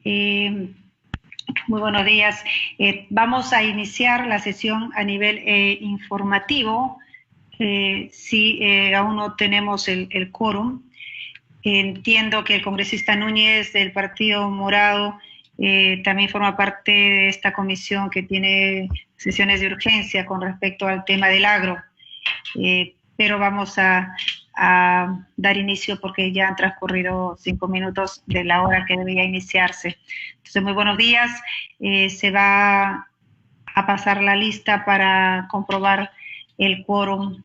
Muy buenos días. Vamos a iniciar la sesión a nivel informativo. Si aún no tenemos el quórum, entiendo que el congresista Núñez del Partido Morado también forma parte de esta comisión que tiene sesiones de urgencia con respecto al tema del agro. Pero vamos a dar inicio porque ya han transcurrido 5 minutos de la hora que debía iniciarse. Entonces, muy buenos días. Se va a pasar la lista para comprobar el quórum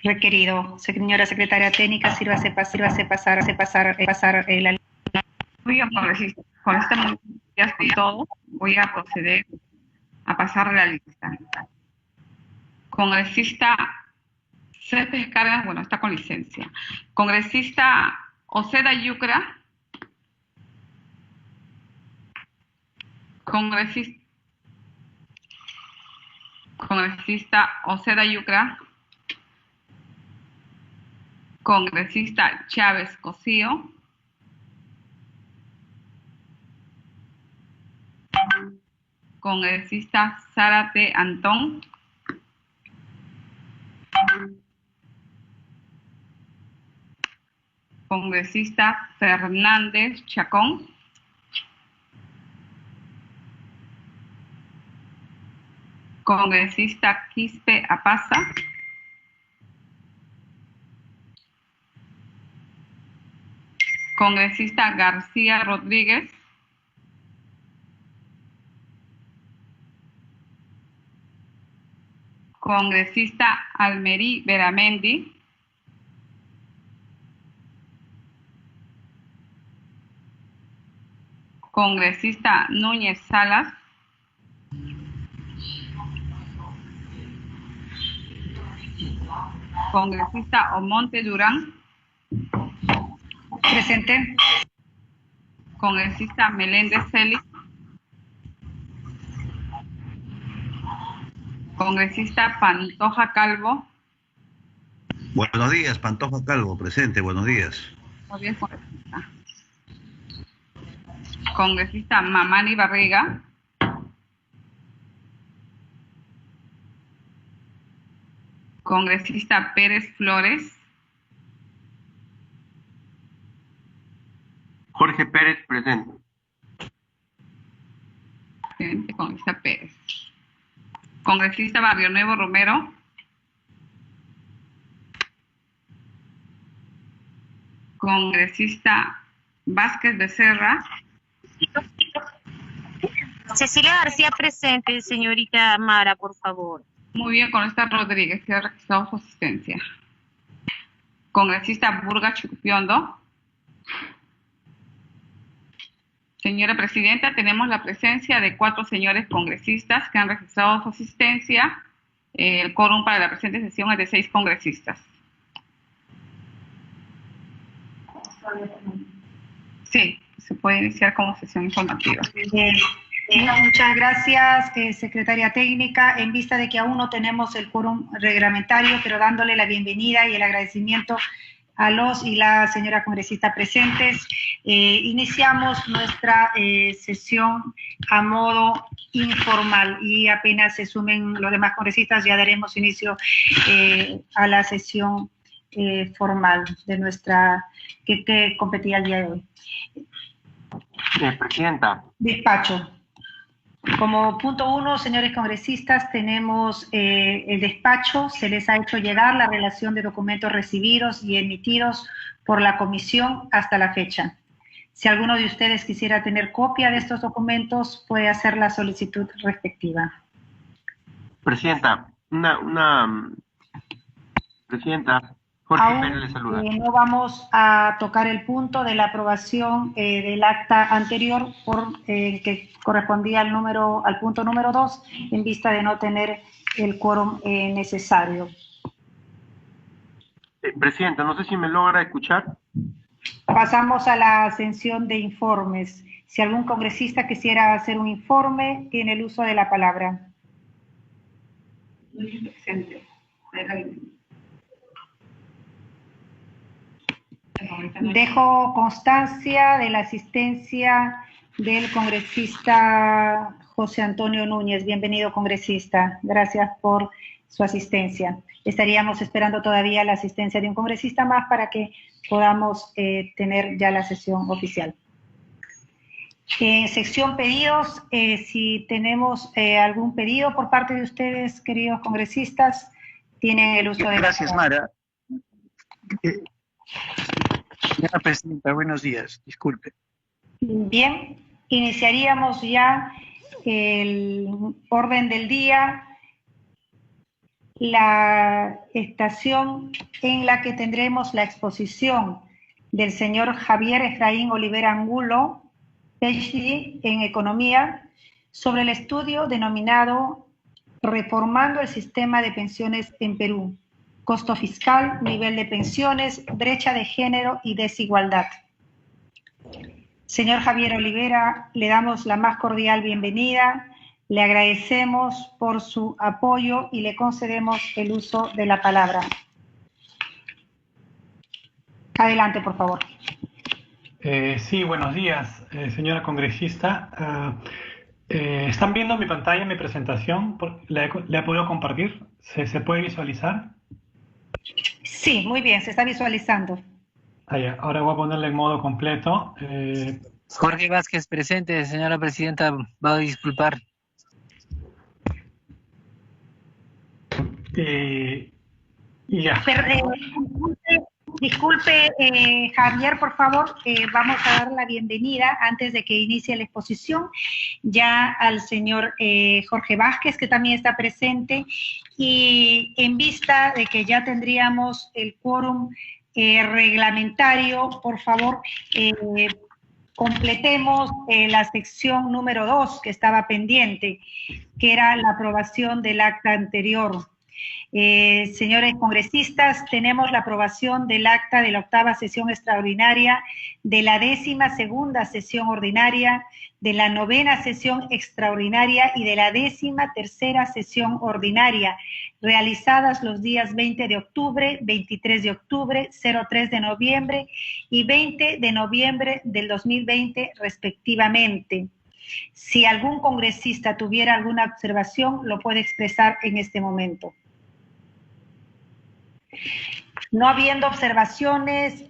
requerido. Señora secretaria técnica, sírvase pasar la lista. Muy bien, congresista. Con todo, voy a proceder a pasar la lista. Congresista César Cárdenas, bueno, está con licencia. Congresista Oceda Yucra. Congresista Oceda Yucra. Congresista Chávez Cosío. Congresista Zárate Antón. Congresista Fernández Chacón. Congresista Quispe Apaza. Congresista García Rodríguez. Congresista Almerí Beramendi. Congresista Núñez Salas. Congresista Omonte Durán. Presente. Congresista Meléndez Félix. Congresista Pantoja Calvo. Buenos días, Pantoja Calvo, presente, buenos días. Muy bien, congresista. Congresista Mamani Barriga. Congresista Pérez Flores. Jorge Pérez, presente. Presente, congresista Pérez. Congresista Barrio Nuevo Romero. Congresista Vázquez Becerra. Cecilia García presente, señorita Mara, por favor. Muy bien, congresista Rodríguez, que ha registrado su asistencia. Congresista Burga Chupiondo. Señora Presidenta, tenemos la presencia de 4 señores congresistas que han registrado su asistencia. El quórum para la presente sesión es de 6 congresistas. Sí, se puede iniciar como sesión informativa. Muchas gracias, secretaria técnica. En vista de que aún no tenemos el quórum reglamentario, pero dándole la bienvenida y el agradecimiento a los y la señora congresista presentes, iniciamos nuestra sesión a modo informal y apenas se sumen los demás congresistas ya daremos inicio a la sesión formal de nuestra que competía el día de hoy. Presidenta. Despacho. Como punto 1, señores congresistas, tenemos el despacho. Se les ha hecho llegar la relación de documentos recibidos y emitidos por la comisión hasta la fecha. Si alguno de ustedes quisiera tener copia de estos documentos, puede hacer la solicitud respectiva. Presidenta, Presidenta, Jorge Pérez le saluda. No vamos a tocar el punto de la aprobación del acta anterior que correspondía al punto número 2 en vista de no tener el quórum necesario. Presidenta, no sé si me logra escuchar. Pasamos a la ascensión de informes. Si algún congresista quisiera hacer un informe, tiene el uso de la palabra. Dejo constancia de la asistencia del congresista José Antonio Núñez. Bienvenido, congresista. Gracias por su asistencia. Estaríamos esperando todavía la asistencia de un congresista más para que podamos tener ya la sesión oficial. En sección pedidos, si tenemos algún pedido por parte de ustedes, queridos congresistas, tienen el uso de... Gracias, Mara. Señora Presidenta, buenos días. Disculpe. Bien, iniciaríamos ya el orden del día, la estación en la que tendremos la exposición del señor Javier Efraín Olivera Angulo, PhD en Economía, sobre el estudio denominado Reformando el Sistema de Pensiones en Perú, costo fiscal, nivel de pensiones, brecha de género y desigualdad. Señor Javier Olivera, le damos la más cordial bienvenida, le agradecemos por su apoyo y le concedemos el uso de la palabra. Adelante, por favor. Sí, buenos días, señora congresista. ¿Están viendo mi pantalla, mi presentación? ¿La he podido compartir? ¿Se puede visualizar? Sí, muy bien, se está visualizando. Ahora voy a ponerle en modo completo. Jorge Vázquez presente, señora presidenta, va a disculpar. Ya. Disculpe, Javier, por favor, vamos a dar la bienvenida antes de que inicie la exposición ya al señor Jorge Vázquez, que también está presente, y en vista de que ya tendríamos el quórum reglamentario, por favor, completemos la sección número 2 que estaba pendiente, que era la aprobación del acta anterior. Señores congresistas, tenemos la aprobación del acta de la 8ª sesión extraordinaria, de la 12ª sesión ordinaria, de la 9ª sesión extraordinaria y de la 13ª sesión ordinaria, realizadas los días 20 de octubre, 23 de octubre, 03 de noviembre y 20 de noviembre del 2020 respectivamente. Si algún congresista tuviera alguna observación, lo puede expresar en este momento. No habiendo observaciones,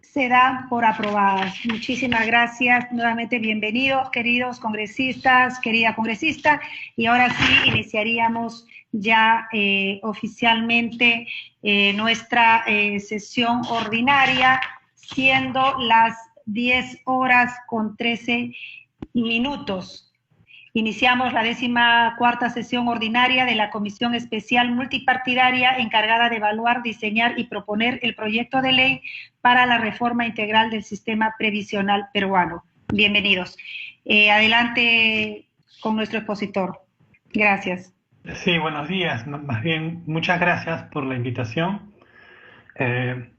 se dan por aprobadas. Muchísimas gracias. Nuevamente bienvenidos, queridos congresistas, querida congresista. Y ahora sí, iniciaríamos ya oficialmente nuestra sesión ordinaria, siendo las 10:13 minutos. Iniciamos la 14ª sesión ordinaria de la Comisión Especial Multipartidaria encargada de evaluar, diseñar y proponer el proyecto de ley para la reforma integral del sistema previsional peruano. Bienvenidos. Adelante con nuestro expositor. Gracias. Sí, buenos días. Más bien, muchas gracias por la invitación.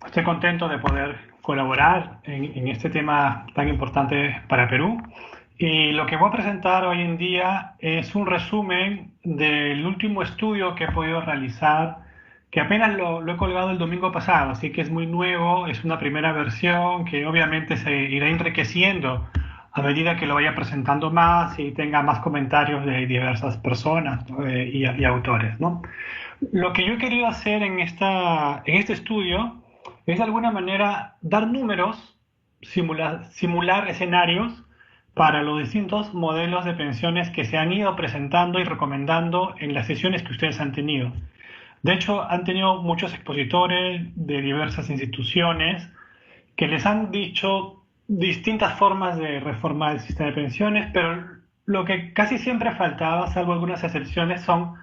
Estoy contento de poder colaborar en este tema tan importante para Perú. Y lo que voy a presentar hoy en día es un resumen del último estudio que he podido realizar, que apenas lo he colgado el domingo pasado, así que es muy nuevo, es una primera versión que obviamente se irá enriqueciendo a medida que lo vaya presentando más y tenga más comentarios de diversas personas y autores, ¿no? Lo que yo he querido hacer en este estudio es de alguna manera dar números, simular escenarios para los distintos modelos de pensiones que se han ido presentando y recomendando en las sesiones que ustedes han tenido. De hecho, han tenido muchos expositores de diversas instituciones que les han dicho distintas formas de reformar el sistema de pensiones, pero lo que casi siempre faltaba, salvo algunas excepciones, son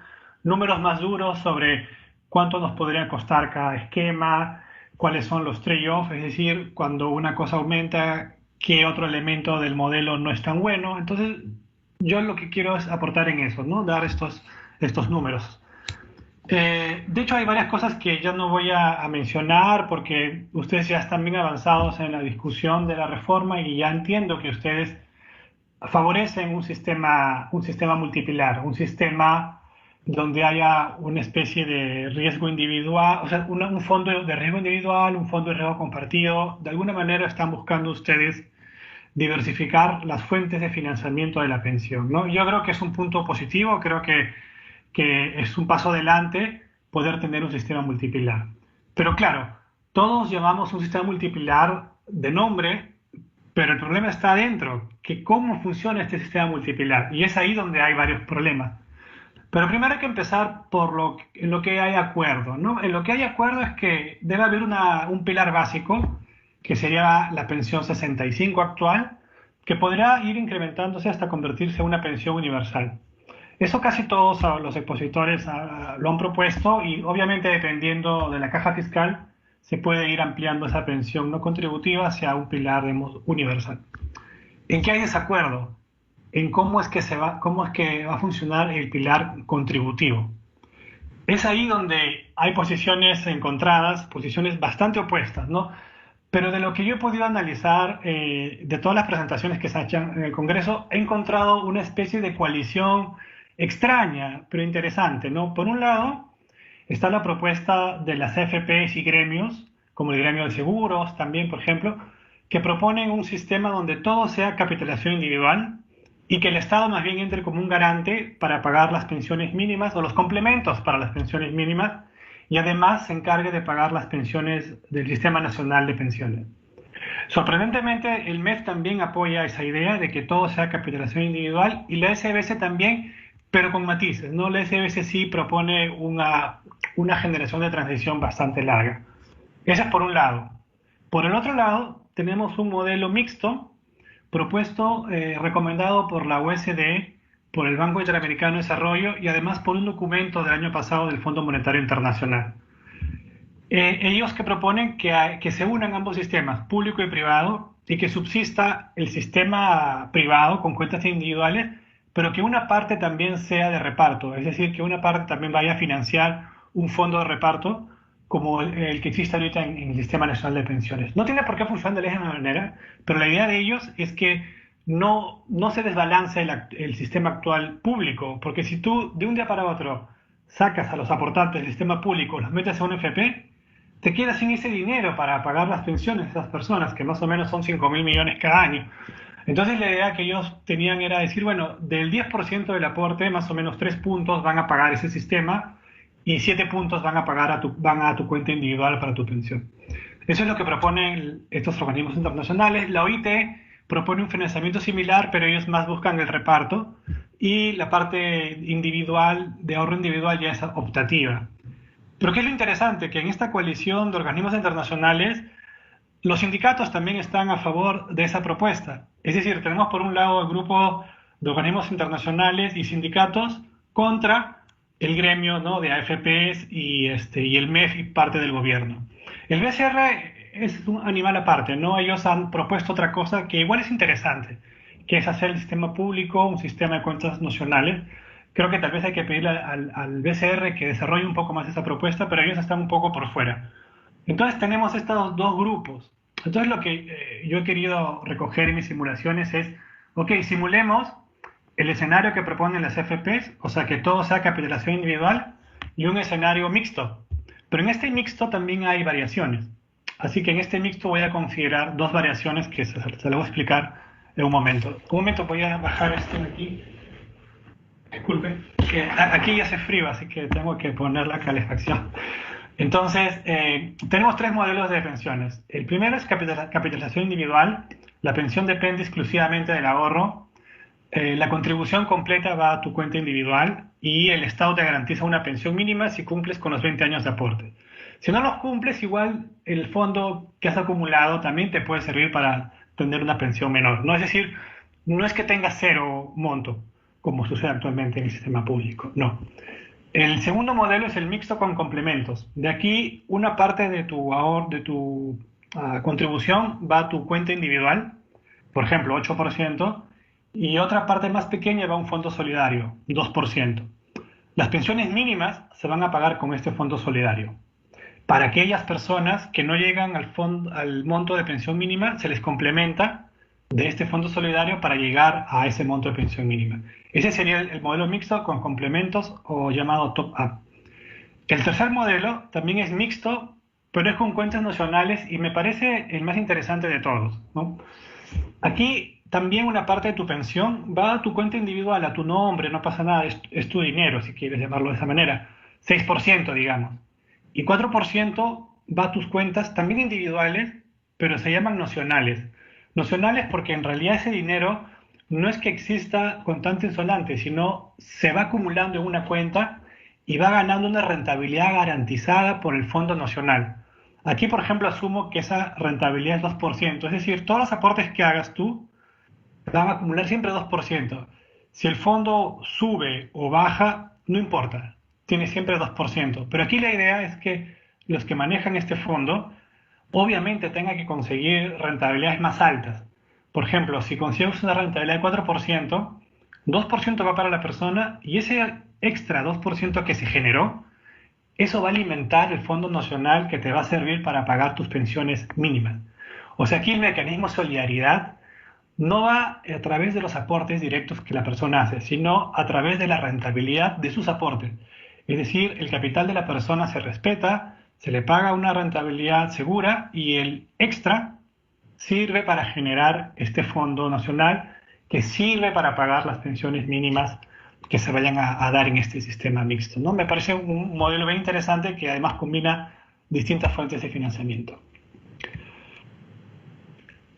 números más duros sobre cuánto nos podría costar cada esquema, cuáles son los trade-offs, es decir, cuando una cosa aumenta, qué otro elemento del modelo no es tan bueno. Entonces, yo lo que quiero es aportar en eso, ¿no? Dar estos números. De hecho, hay varias cosas que ya no voy a mencionar porque ustedes ya están bien avanzados en la discusión de la reforma y ya entiendo que ustedes favorecen un sistema multipilar, un sistema donde haya una especie de riesgo individual, o sea, un fondo de riesgo individual, un fondo de riesgo compartido. De alguna manera están buscando ustedes diversificar las fuentes de financiamiento de la pensión, ¿no? Yo creo que es un punto positivo, creo que es un paso adelante poder tener un sistema multipilar. Pero claro, todos llamamos un sistema multipilar de nombre, pero el problema está adentro, que cómo funciona este sistema multipilar. Y es ahí donde hay varios problemas. Pero primero hay que empezar por en lo que hay acuerdo, ¿no? En lo que hay acuerdo es que debe haber un pilar básico, que sería la pensión 65 actual, que podrá ir incrementándose hasta convertirse en una pensión universal. Eso casi todos los expositores lo han propuesto y obviamente dependiendo de la caja fiscal se puede ir ampliando esa pensión no contributiva hacia un pilar universal. ¿En qué hay desacuerdo? En cómo es que va a funcionar el pilar contributivo. Es ahí donde hay posiciones encontradas, posiciones bastante opuestas, ¿no? Pero de lo que yo he podido analizar, de todas las presentaciones que se han hecho en el Congreso, he encontrado una especie de coalición extraña, pero interesante, ¿no? Por un lado, está la propuesta de las AFPs y gremios, como el gremio de seguros también, por ejemplo, que proponen un sistema donde todo sea capitalización individual y que el Estado más bien entre como un garante para pagar las pensiones mínimas o los complementos para las pensiones mínimas y además se encargue de pagar las pensiones del Sistema Nacional de Pensiones. Sorprendentemente, el MEF también apoya esa idea de que todo sea capitalización individual y la SBS también, pero con matices, ¿no? La SBS sí propone una generación de transición bastante larga. Ese es por un lado. Por el otro lado, tenemos un modelo mixto propuesto, recomendado por la OSDE, por el Banco Interamericano de Desarrollo y además por un documento del año pasado del Fondo Monetario Internacional. Ellos que proponen que se unan ambos sistemas, público y privado, y que subsista el sistema privado con cuentas individuales, pero que una parte también sea de reparto, es decir, que una parte también vaya a financiar un fondo de reparto como el que existe ahorita en el Sistema Nacional de Pensiones. No tiene por qué funcionar de la misma manera, pero la idea de ellos es que no se desbalance el sistema actual público, porque si tú de un día para otro sacas a los aportantes del sistema público, los metes a un FP, te quedas sin ese dinero para pagar las pensiones de esas personas, que más o menos son 5.000 millones cada año. Entonces la idea que ellos tenían era decir, bueno, del 10% del aporte, más o menos 3 puntos van a pagar ese sistema y 7 puntos van a tu cuenta individual para tu pensión. Eso es lo que proponen estos organismos internacionales. La OIT propone un financiamiento similar, pero ellos más buscan el reparto y la parte individual, de ahorro individual, ya es optativa. Pero ¿qué es lo interesante? Que en esta coalición de organismos internacionales, los sindicatos también están a favor de esa propuesta. Es decir, tenemos por un lado el grupo de organismos internacionales y sindicatos contra el gremio, ¿no?, de AFPs y el MEF y parte del gobierno. El BCR es un animal aparte, ¿no? Ellos han propuesto otra cosa que igual es interesante, que es hacer el sistema público un sistema de cuentas nacionales. Creo que tal vez hay que pedirle al BCR que desarrolle un poco más esa propuesta, pero ellos están un poco por fuera. Entonces tenemos estos dos grupos. Entonces lo que yo he querido recoger en mis simulaciones es, ok, simulemos el escenario que proponen las FPs, o sea, que todo sea capitalización individual, y un escenario mixto. Pero en este mixto también hay variaciones. Así que en este mixto voy a considerar dos variaciones que se las voy a explicar en un momento. Un momento, voy a bajar esto de aquí. Disculpe, que aquí ya hace frío, así que tengo que poner la calefacción. Entonces, tenemos tres modelos de pensiones. El primero es capitalización individual. La pensión depende exclusivamente del ahorro. La contribución completa va a tu cuenta individual y el Estado te garantiza una pensión mínima si cumples con los 20 años de aporte. Si no los cumples, igual el fondo que has acumulado también te puede servir para tener una pensión menor, ¿no? Es decir, no es que tengas cero monto, como sucede actualmente en el sistema público, no. El segundo modelo es el mixto con complementos. De aquí, una parte de tu contribución va a tu cuenta individual, por ejemplo, 8%, y otra parte más pequeña va a un fondo solidario, 2%. Las pensiones mínimas se van a pagar con este fondo solidario. Para aquellas personas que no llegan al monto de pensión mínima, se les complementa de este fondo solidario para llegar a ese monto de pensión mínima. Ese sería el modelo mixto con complementos o llamado top-up. El tercer modelo también es mixto, pero es con cuentas nacionales y me parece el más interesante de todos, ¿no? Aquí también una parte de tu pensión va a tu cuenta individual, a tu nombre, no pasa nada, es tu dinero, si quieres llamarlo de esa manera. 6%, digamos. Y 4% va a tus cuentas también individuales, pero se llaman nocionales. Nocionales porque en realidad ese dinero no es que exista contante en sonante, sino se va acumulando en una cuenta y va ganando una rentabilidad garantizada por el Fondo Nacional. Aquí, por ejemplo, asumo que esa rentabilidad es 2%, es decir, todos los aportes que hagas tú van a acumular siempre 2%. Si el fondo sube o baja, no importa, tiene siempre 2%. Pero aquí la idea es que los que manejan este fondo, obviamente tengan que conseguir rentabilidades más altas. Por ejemplo, si consigues una rentabilidad de 4%, 2% va para la persona y ese extra 2% que se generó, eso va a alimentar el Fondo Nacional que te va a servir para pagar tus pensiones mínimas. O sea, aquí el mecanismo de solidaridad no va a través de los aportes directos que la persona hace, sino a través de la rentabilidad de sus aportes. Es decir, el capital de la persona se respeta, se le paga una rentabilidad segura y el extra sirve para generar este Fondo Nacional que sirve para pagar las pensiones mínimas que se vayan a dar en este sistema mixto, ¿no? Me parece un modelo bien interesante que además combina distintas fuentes de financiamiento.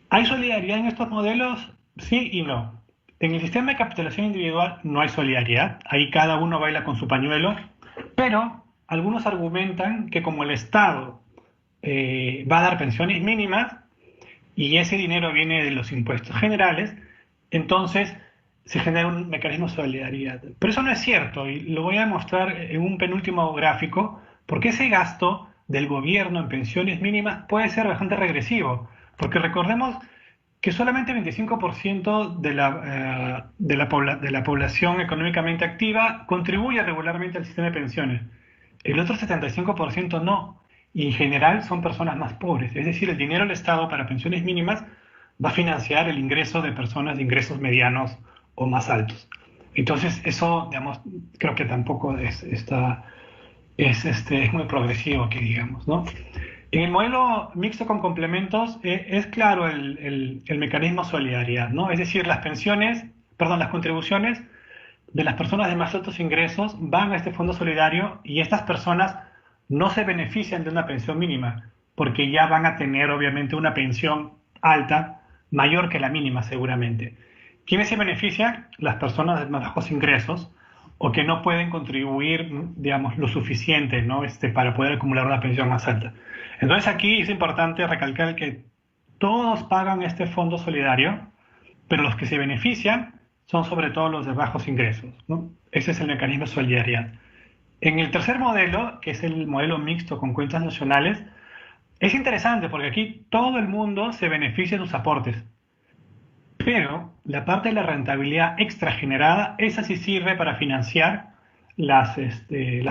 ¿Hay solidaridad en estos modelos? Sí y no. En el sistema de capitalización individual no hay solidaridad, ahí cada uno baila con su pañuelo, pero algunos argumentan que como el Estado va a dar pensiones mínimas y ese dinero viene de los impuestos generales, entonces se genera un mecanismo de solidaridad. Pero eso no es cierto y lo voy a demostrar en un penúltimo gráfico, porque ese gasto del gobierno en pensiones mínimas puede ser bastante regresivo, porque recordemos que solamente 25% de la población económicamente activa contribuye regularmente al sistema de pensiones. El otro 75% no, y en general son personas más pobres. Es decir, el dinero del Estado para pensiones mínimas va a financiar el ingreso de personas de ingresos medianos o más altos. Entonces, eso, digamos, creo que tampoco es muy progresivo, que digamos, ¿no? En el modelo mixto con complementos es claro el mecanismo de solidaridad, ¿no? Es decir, las contribuciones de las personas de más altos ingresos van a este fondo solidario y estas personas no se benefician de una pensión mínima, porque ya van a tener obviamente una pensión alta, mayor que la mínima seguramente. ¿Quiénes se benefician? Las personas de más bajos ingresos o que no pueden contribuir, digamos, lo suficiente, ¿no? Para poder acumular una pensión más alta. Entonces aquí es importante recalcar que todos pagan este fondo solidario, pero los que se benefician son sobre todo los de bajos ingresos, ¿no? Ese es el mecanismo de solidaridad. En el tercer modelo, que es el modelo mixto con cuentas nacionales, es interesante porque aquí todo el mundo se beneficia de sus aportes, pero la parte de la rentabilidad extra generada, esa sí sirve para financiar las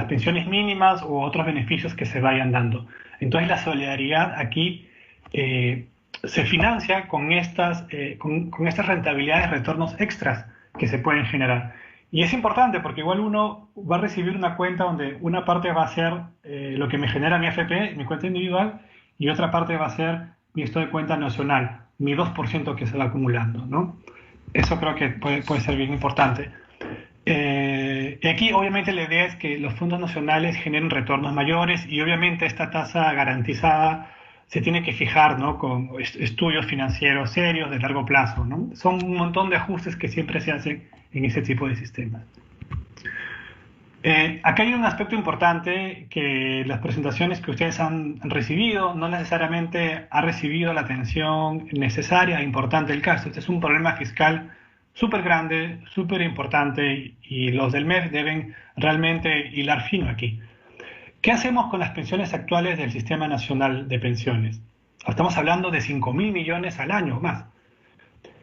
pensiones mínimas u otros beneficios que se vayan dando. Entonces la solidaridad aquí se financia con estas rentabilidades, retornos extras que se pueden generar. Y es importante porque igual uno va a recibir una cuenta donde una parte va a ser lo que me genera mi AFP, mi cuenta individual, y otra parte va a ser mi estado de cuenta nacional, mi 2% que se va acumulando, ¿no? Eso creo que puede ser bien importante. Y aquí obviamente la idea es que los fondos nacionales generen retornos mayores y obviamente esta tasa garantizada se tiene que fijar, ¿no? Con estudios financieros serios de largo plazo, ¿no? Son un montón de ajustes que siempre se hacen en ese tipo de sistemas. Acá hay un aspecto importante que las presentaciones que ustedes han recibido no necesariamente ha recibido la atención necesaria e importante del caso. Este es un problema fiscal súper grande, súper importante y los del MEF deben realmente hilar fino aquí. ¿Qué hacemos con las pensiones actuales del Sistema Nacional de Pensiones? Estamos hablando de 5.000 millones al año más.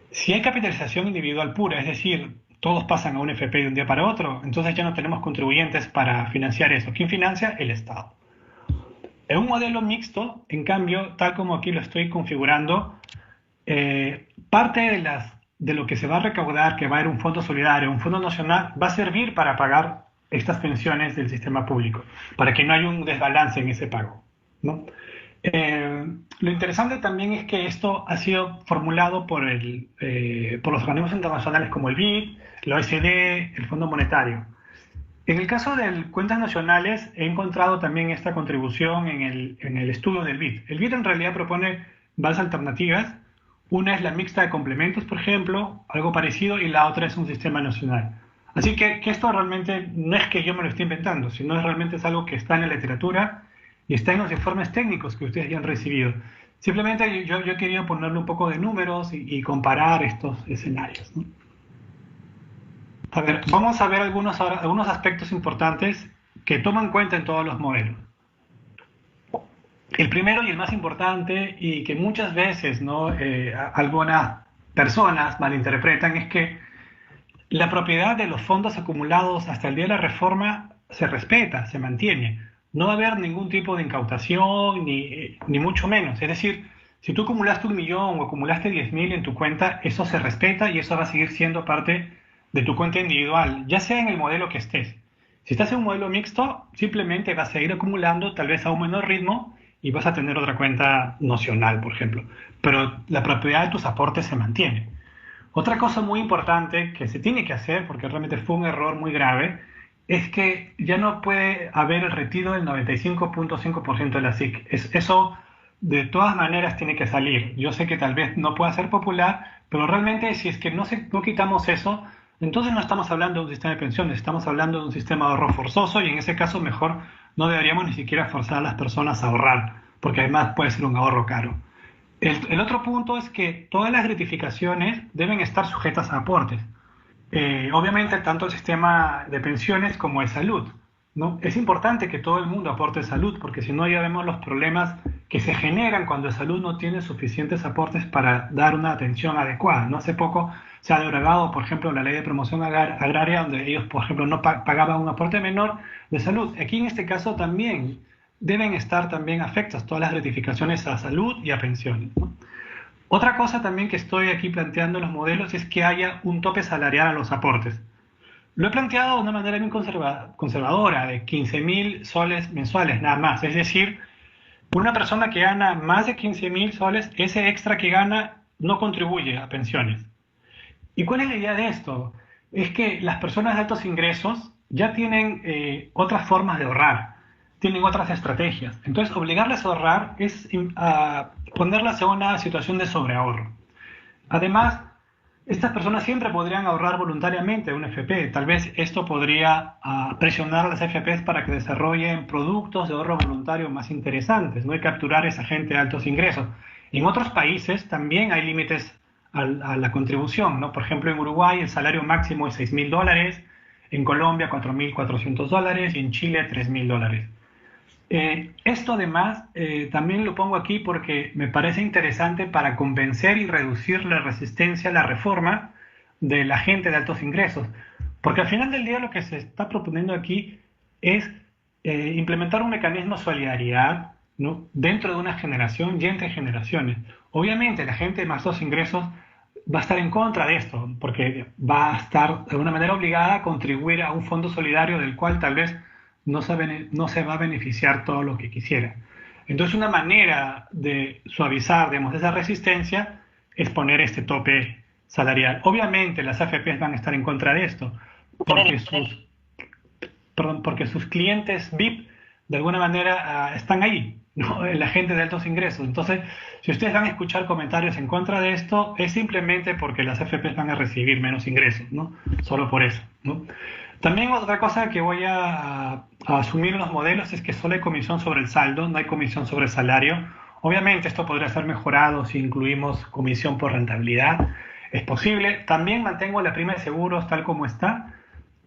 Si hay capitalización individual pura, es decir, todos pasan a un FP de un día para otro, entonces ya no tenemos contribuyentes para financiar eso. ¿Quién financia? El Estado. En un modelo mixto, en cambio, tal como aquí lo estoy configurando, parte de lo que se va a recaudar, que va a ir un fondo solidario, un fondo nacional, va a servir para pagar estas pensiones del sistema público, para que no haya un desbalance en ese pago, ¿no? Lo interesante también es que esto ha sido formulado por los organismos internacionales como el BID, la OECD, el Fondo Monetario. En el caso de cuentas nacionales, he encontrado también esta contribución en el estudio del BID. El BID en realidad propone varias alternativas. Una es la mixta de complementos, por ejemplo, algo parecido, y la otra es un sistema nacional. Así que esto realmente no es que yo me lo esté inventando, sino realmente es algo que está en la literatura y está en los informes técnicos que ustedes ya han recibido. Simplemente yo he querido ponerle un poco de números y comparar estos escenarios, ¿no? A ver, vamos a ver algunos aspectos importantes que toman cuenta en todos los modelos. El primero y el más importante, y que muchas veces, ¿no?, algunas personas malinterpretan, es que la propiedad de los fondos acumulados hasta el día de la reforma se respeta, se mantiene. No va a haber ningún tipo de incautación, ni mucho menos. Es decir, si tú acumulaste 1 millón o acumulaste 10.000 en tu cuenta, eso se respeta y eso va a seguir siendo parte de tu cuenta individual, ya sea en el modelo que estés. Si estás en un modelo mixto, simplemente vas a seguir acumulando, tal vez a un menor ritmo, y vas a tener otra cuenta nocional, por ejemplo. Pero la propiedad de tus aportes se mantiene. Otra cosa muy importante que se tiene que hacer, porque realmente fue un error muy grave, es que ya no puede haber el retiro del 95.5% de la SIC. Eso de todas maneras tiene que salir. Yo sé que tal vez no pueda ser popular, pero realmente si es que no quitamos eso, entonces no estamos hablando de un sistema de pensiones, estamos hablando de un sistema de ahorro forzoso, y en ese caso mejor no deberíamos ni siquiera forzar a las personas a ahorrar, porque además puede ser un ahorro caro. El otro punto es que todas las gratificaciones deben estar sujetas a aportes. Obviamente tanto el sistema de pensiones como de salud, ¿no? Es importante que todo el mundo aporte salud, porque si no ya vemos los problemas que se generan cuando la salud no tiene suficientes aportes para dar una atención adecuada, ¿no? Hace poco se ha derogado, por ejemplo, la ley de promoción agraria, donde ellos, por ejemplo, no pagaban un aporte menor de salud. Aquí en este caso también deben estar también afectas todas las gratificaciones a salud y a pensiones, ¿no? Otra cosa también que estoy aquí planteando en los modelos es que haya un tope salarial a los aportes. Lo he planteado de una manera bien conservadora, de 15.000 soles mensuales, nada más. Es decir, una persona que gana más de 15.000 soles, ese extra que gana no contribuye a pensiones. ¿Y cuál es la idea de esto? Es que las personas de altos ingresos ya tienen otras formas de ahorrar, tienen otras estrategias. Entonces, obligarles a ahorrar es ponerlas en una situación de sobreahorro. Además, estas personas siempre podrían ahorrar voluntariamente un FP. Tal vez esto podría presionar a las FPs para que desarrollen productos de ahorro voluntario más interesantes, ¿no? Y capturar a esa gente de altos ingresos. En otros países también hay límites a la contribución, ¿no? Por ejemplo, en Uruguay el salario máximo es $6.000, en Colombia $4.400 y en Chile $3.000. Esto además también lo pongo aquí porque me parece interesante para convencer y reducir la resistencia a la reforma de la gente de altos ingresos, porque al final del día lo que se está proponiendo aquí es implementar un mecanismo de solidaridad, ¿no?, dentro de una generación y entre generaciones. Obviamente la gente de más altos ingresos va a estar en contra de esto, porque va a estar de alguna manera obligada a contribuir a un fondo solidario del cual tal vez no se va a beneficiar todo lo que quisiera. Entonces una manera de suavizar, digamos, esa resistencia es poner este tope salarial. Obviamente las AFPs van a estar en contra de esto, porque sus clientes VIP de alguna manera están ahí, ¿no?, la gente de altos ingresos. Entonces, si ustedes van a escuchar comentarios en contra de esto, es simplemente porque las AFPs van a recibir menos ingresos, ¿no? Solo por eso, ¿no? También otra cosa que voy a asumir en los modelos es que solo hay comisión sobre el saldo, no hay comisión sobre el salario. Obviamente esto podría ser mejorado si incluimos comisión por rentabilidad. Es posible. También mantengo la prima de seguros tal como está.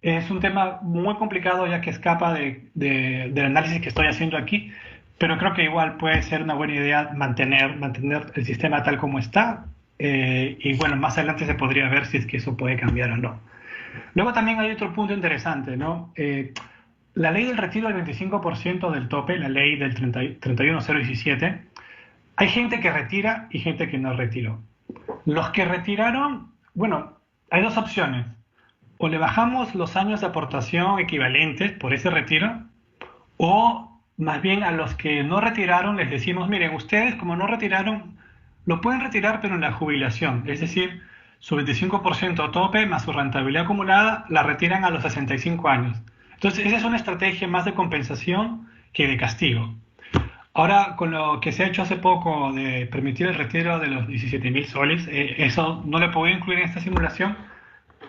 Es un tema muy complicado ya que escapa del análisis que estoy haciendo aquí, pero creo que igual puede ser una buena idea mantener el sistema tal como está. Y bueno, más adelante se podría ver si es que eso puede cambiar o no. Luego también hay otro punto interesante, ¿no? La ley del retiro del 25% del tope, la ley del 31017, hay gente que retira y gente que no retiró. Los que retiraron, bueno, hay dos opciones. O le bajamos los años de aportación equivalentes por ese retiro, o más bien a los que no retiraron les decimos, miren, ustedes como no retiraron, lo pueden retirar pero en la jubilación, es decir, su 25% tope más su rentabilidad acumulada la retiran a los 65 años. Entonces esa es una estrategia más de compensación que de castigo. Ahora, con lo que se ha hecho hace poco de permitir el retiro de los 17.000 soles, eso no le puedo incluir en esta simulación,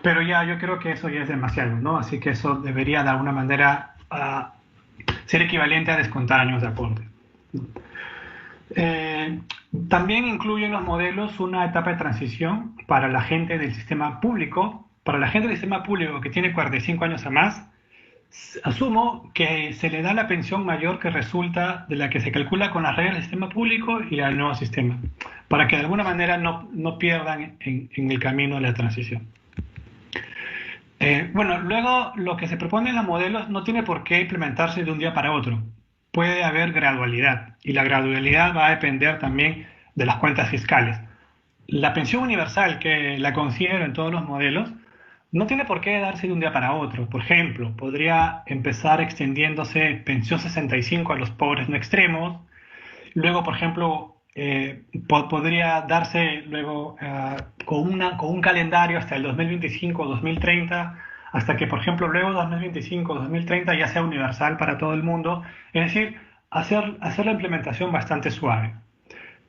pero ya yo creo que eso ya es demasiado, ¿no? Así que eso debería de alguna manera ser equivalente a descontar años de aporte. También incluyen los modelos una etapa de transición para la gente del sistema público. Para la gente del sistema público que tiene 45 años o más, asumo que se le da la pensión mayor que resulta de la que se calcula con las reglas del sistema público y al nuevo sistema, para que de alguna manera no pierdan en el camino de la transición. Bueno, luego lo que se propone en los modelos no tiene por qué implementarse de un día para otro. Puede haber gradualidad y la gradualidad va a depender también de las cuentas fiscales. La pensión universal, que la considero en todos los modelos, no tiene por qué darse de un día para otro. Por ejemplo, podría empezar extendiéndose pensión 65 a los pobres no extremos. Luego, por ejemplo, podría darse luego con un calendario hasta el 2025 o 2030, hasta que, por ejemplo, luego 2025 o 2030 ya sea universal para todo el mundo. Es decir, hacer la implementación bastante suave.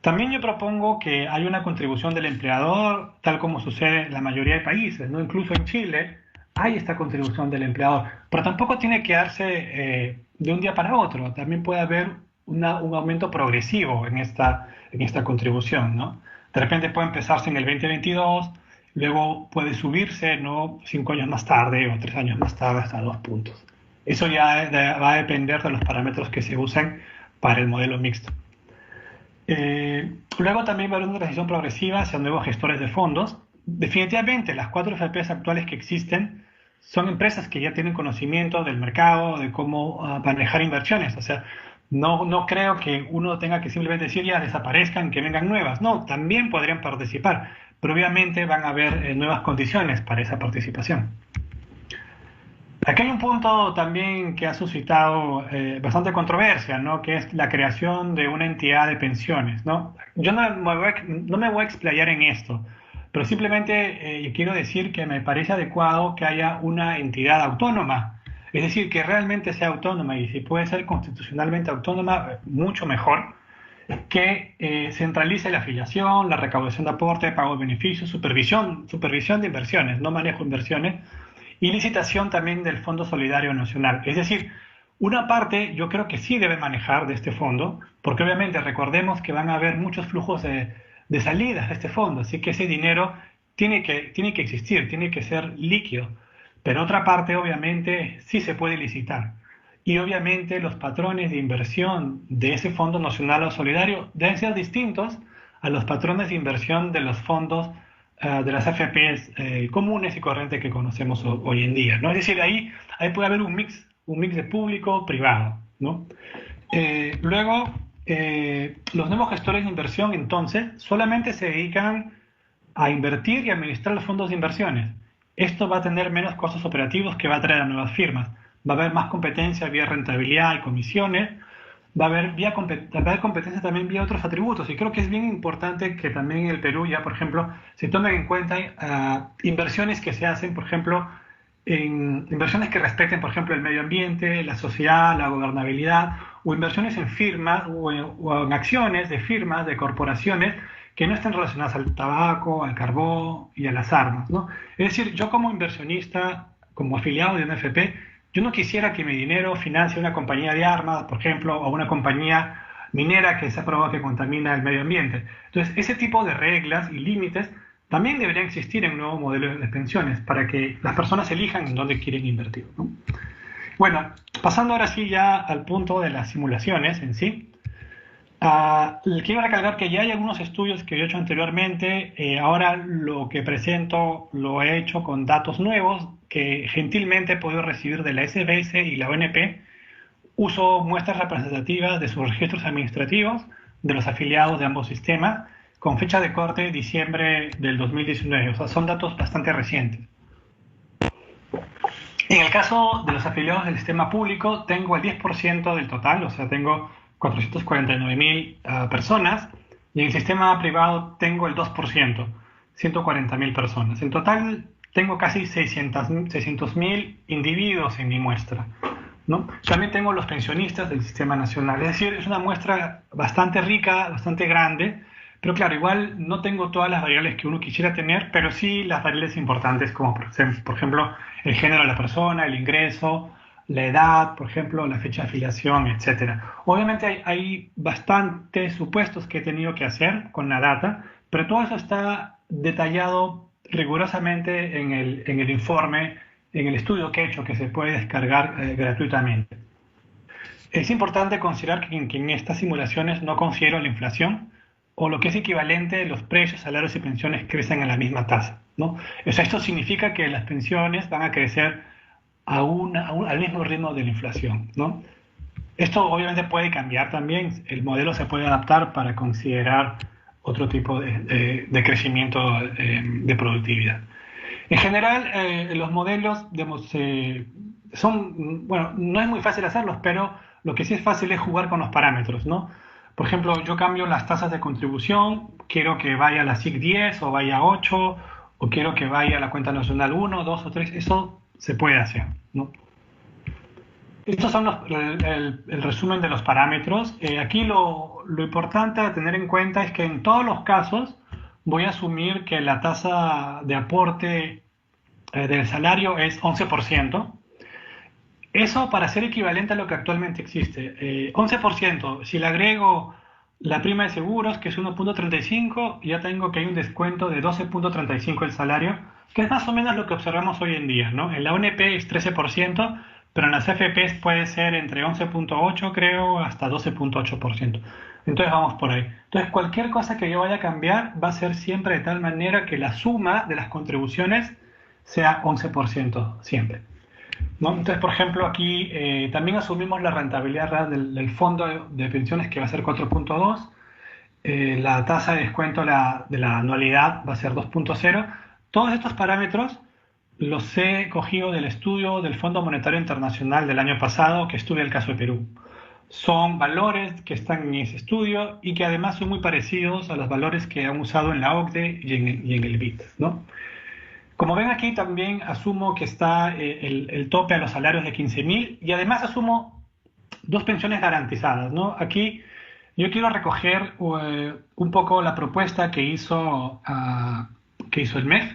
También yo propongo que haya una contribución del empleador, tal como sucede en la mayoría de países, ¿no? Incluso en Chile hay esta contribución del empleador, pero tampoco tiene que darse de un día para otro. También puede haber un aumento progresivo en esta contribución, ¿no? De repente puede empezarse en el 2022, luego puede subirse, ¿no? 5 años más tarde o 3 años más tarde hasta 2 puntos. Eso ya va a depender de los parámetros que se usen para el modelo mixto. Luego también va a haber una transición progresiva hacia nuevos gestores de fondos. Definitivamente las 4 FPs actuales que existen son empresas que ya tienen conocimiento del mercado, de cómo manejar inversiones. O sea, no creo que uno tenga que simplemente decir ya desaparezcan, que vengan nuevas. No, también podrían participar, pero obviamente van a haber nuevas condiciones para esa participación. Aquí hay un punto también que ha suscitado bastante controversia, ¿no? Que es la creación de una entidad de pensiones, ¿no? Yo no me voy a explayar en esto, pero simplemente quiero decir que me parece adecuado que haya una entidad autónoma, es decir, que realmente sea autónoma, y si puede ser constitucionalmente autónoma, mucho mejor, que centralice la afiliación, la recaudación de aporte, pago de beneficios, supervisión de inversiones, no manejo inversiones, y licitación también del Fondo Solidario Nacional. Es decir, una parte yo creo que sí debe manejar de este fondo, porque obviamente recordemos que van a haber muchos flujos de salidas de este fondo, así que ese dinero tiene que existir, tiene que ser líquido, pero otra parte obviamente sí se puede licitar. Y obviamente los patrones de inversión de ese Fondo Nacional o Solidario deben ser distintos a los patrones de inversión de los fondos de las AFPs comunes y corrientes que conocemos hoy en día, ¿no? Es decir, ahí puede haber un mix de público-privado, ¿no? Luego, los nuevos gestores de inversión, entonces, solamente se dedican a invertir y administrar los fondos de inversiones. Esto va a tener menos costos operativos que va a traer a nuevas firmas. Va a haber más competencia vía rentabilidad y comisiones. Va a haber competencia también vía otros atributos, y creo que es bien importante que también en el Perú ya, por ejemplo, se tomen en cuenta inversiones que se hacen, por ejemplo, en inversiones que respeten, por ejemplo, el medio ambiente, la sociedad, la gobernabilidad, o inversiones en firmas o en acciones de firmas, de corporaciones que no estén relacionadas al tabaco, al carbón y a las armas, ¿no? Es decir, yo como inversionista, como afiliado de una FP, yo no quisiera que mi dinero financie una compañía de armas, por ejemplo, o una compañía minera que se ha probado que contamina el medio ambiente. Entonces, ese tipo de reglas y límites también deberían existir en un nuevo modelo de pensiones para que las personas elijan en dónde quieren invertir, ¿no? Bueno, pasando ahora sí ya al punto de las simulaciones en sí. Quiero recalcar que ya hay algunos estudios que yo he hecho anteriormente. Ahora lo que presento lo he hecho con datos nuevos que gentilmente he podido recibir de la SBS y la ONP. Uso muestras representativas de sus registros administrativos, de los afiliados de ambos sistemas, con fecha de corte diciembre del 2019, o sea, son datos bastante recientes. En el caso de los afiliados del sistema público, tengo el 10% del total, o sea, tengo 449.000 personas, y en el sistema privado tengo el 2%, 140.000 personas. En total, tengo casi 600.000 individuos en mi muestra, ¿no? También tengo los pensionistas del sistema nacional, es decir, es una muestra bastante rica, bastante grande, pero claro, igual no tengo todas las variables que uno quisiera tener, pero sí las variables importantes como por ejemplo el género de la persona, el ingreso, la edad, por ejemplo, la fecha de afiliación, etc. Obviamente hay bastantes supuestos que he tenido que hacer con la data, pero todo eso está detallado rigurosamente en el informe, en el estudio que he hecho, que se puede descargar gratuitamente. Es importante considerar que en estas simulaciones no considero la inflación, o lo que es equivalente, los precios, salarios y pensiones crecen a la misma tasa, ¿no? O sea, esto significa que las pensiones van a crecer al mismo ritmo de la inflación, ¿no? Esto obviamente puede cambiar también, el modelo se puede adaptar para considerar otro tipo de crecimiento de productividad. En general, los modelos, digamos, bueno, no es muy fácil hacerlos, pero lo que sí es fácil es jugar con los parámetros, ¿no? Por ejemplo, yo cambio las tasas de contribución, quiero que vaya a la SIC 10 o vaya a 8, o quiero que vaya a la cuenta nacional 1, 2 o 3, eso se puede hacer, ¿no? Estos son el resumen de los parámetros. Aquí lo importante a tener en cuenta es que en todos los casos voy a asumir que la tasa de aporte del salario es 11%. Eso para ser equivalente a lo que actualmente existe. 11%, si le agrego la prima de seguros, que es 1.35, ya tengo que hay un descuento de 12.35 el salario, que es más o menos lo que observamos hoy en día, ¿no? En la ONP es 13%, pero en las AFPs puede ser entre 11.8, creo, hasta 12.8%. Entonces vamos por ahí. Entonces cualquier cosa que yo vaya a cambiar va a ser siempre de tal manera que la suma de las contribuciones sea 11% siempre, ¿no? Entonces, por ejemplo, aquí también asumimos la rentabilidad real del fondo de pensiones, que va a ser 4.2. La tasa de descuento de la anualidad va a ser 2.0. Todos estos parámetros los he cogido del estudio del Fondo Monetario Internacional del año pasado, que estudia el caso de Perú. Son valores que están en ese estudio y que además son muy parecidos a los valores que han usado en la OCDE y en el BID, ¿no? Como ven aquí, también asumo que está el tope a los salarios de 15.000 y además asumo dos pensiones garantizadas, ¿no? Aquí yo quiero recoger un poco la propuesta que hizo el MEF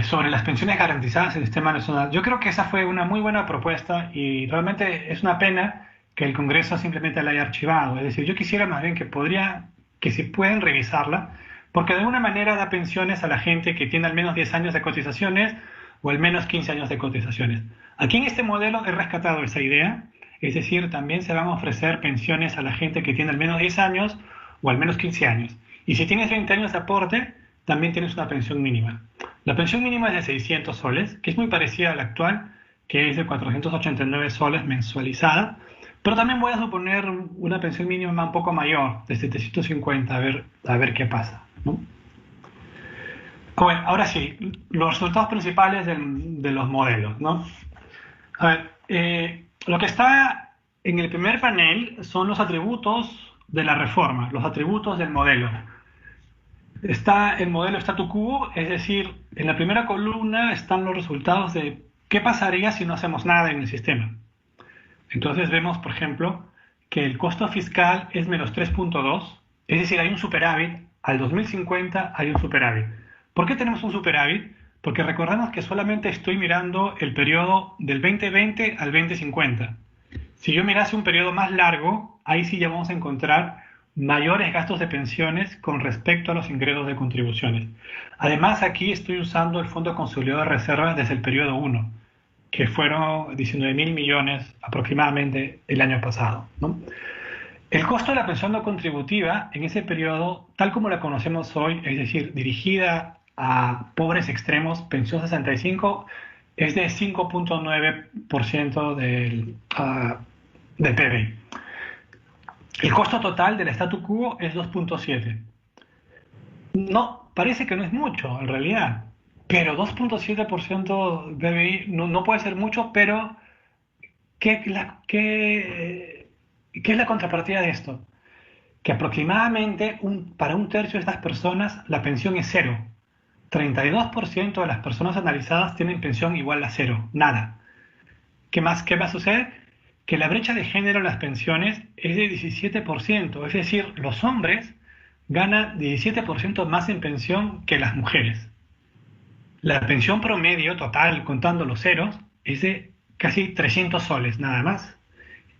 sobre las pensiones garantizadas en el sistema nacional. Yo creo que esa fue una muy buena propuesta y realmente es una pena que el Congreso simplemente la haya archivado. Es decir, yo quisiera más bien que si pueden revisarla, porque de alguna manera da pensiones a la gente que tiene al menos 10 años de cotizaciones o al menos 15 años de cotizaciones. Aquí en este modelo he rescatado esa idea, es decir, también se van a ofrecer pensiones a la gente que tiene al menos 10 años o al menos 15 años. Y si tienes 20 años de aporte, también tienes una pensión mínima. La pensión mínima es de 600 soles, que es muy parecida a la actual, que es de 489 soles mensualizada, pero también voy a suponer una pensión mínima un poco mayor, de 750, a ver qué pasa, ¿no? Bueno, ahora sí, los resultados principales de los modelos, ¿no? A ver, lo que está en el primer panel son los atributos de la reforma, los atributos del modelo. Está el modelo statu quo, es decir, en la primera columna están los resultados de qué pasaría si no hacemos nada en el sistema. Entonces vemos, por ejemplo, que el costo fiscal es menos 3.2, es decir, hay un superávit, al 2050 hay un superávit. ¿Por qué tenemos un superávit? Porque recordemos que solamente estoy mirando el periodo del 2020 al 2050. Si yo mirase un periodo más largo, ahí sí ya vamos a encontrar mayores gastos de pensiones con respecto a los ingresos de contribuciones. Además, aquí estoy usando el Fondo Consolidado de Reservas desde el periodo 1, que fueron 19.000 millones aproximadamente el año pasado, ¿no? El costo de la pensión no contributiva en ese periodo, tal como la conocemos hoy, es decir, dirigida a pobres extremos, pensión 65, es de 5.9% del PBI. El costo total del statu quo es 2.7. No, parece que no es mucho en realidad, pero 2.7% del PBI no puede ser mucho, pero ¿qué es la contrapartida de esto? Que aproximadamente para un tercio de estas personas la pensión es cero. 32% de las personas analizadas tienen pensión igual a cero, nada. ¿Qué más? ¿Qué va a suceder? Que la brecha de género en las pensiones es de 17%, es decir, los hombres ganan 17% más en pensión que las mujeres. La pensión promedio total, contando los ceros, es de casi 300 soles, nada más.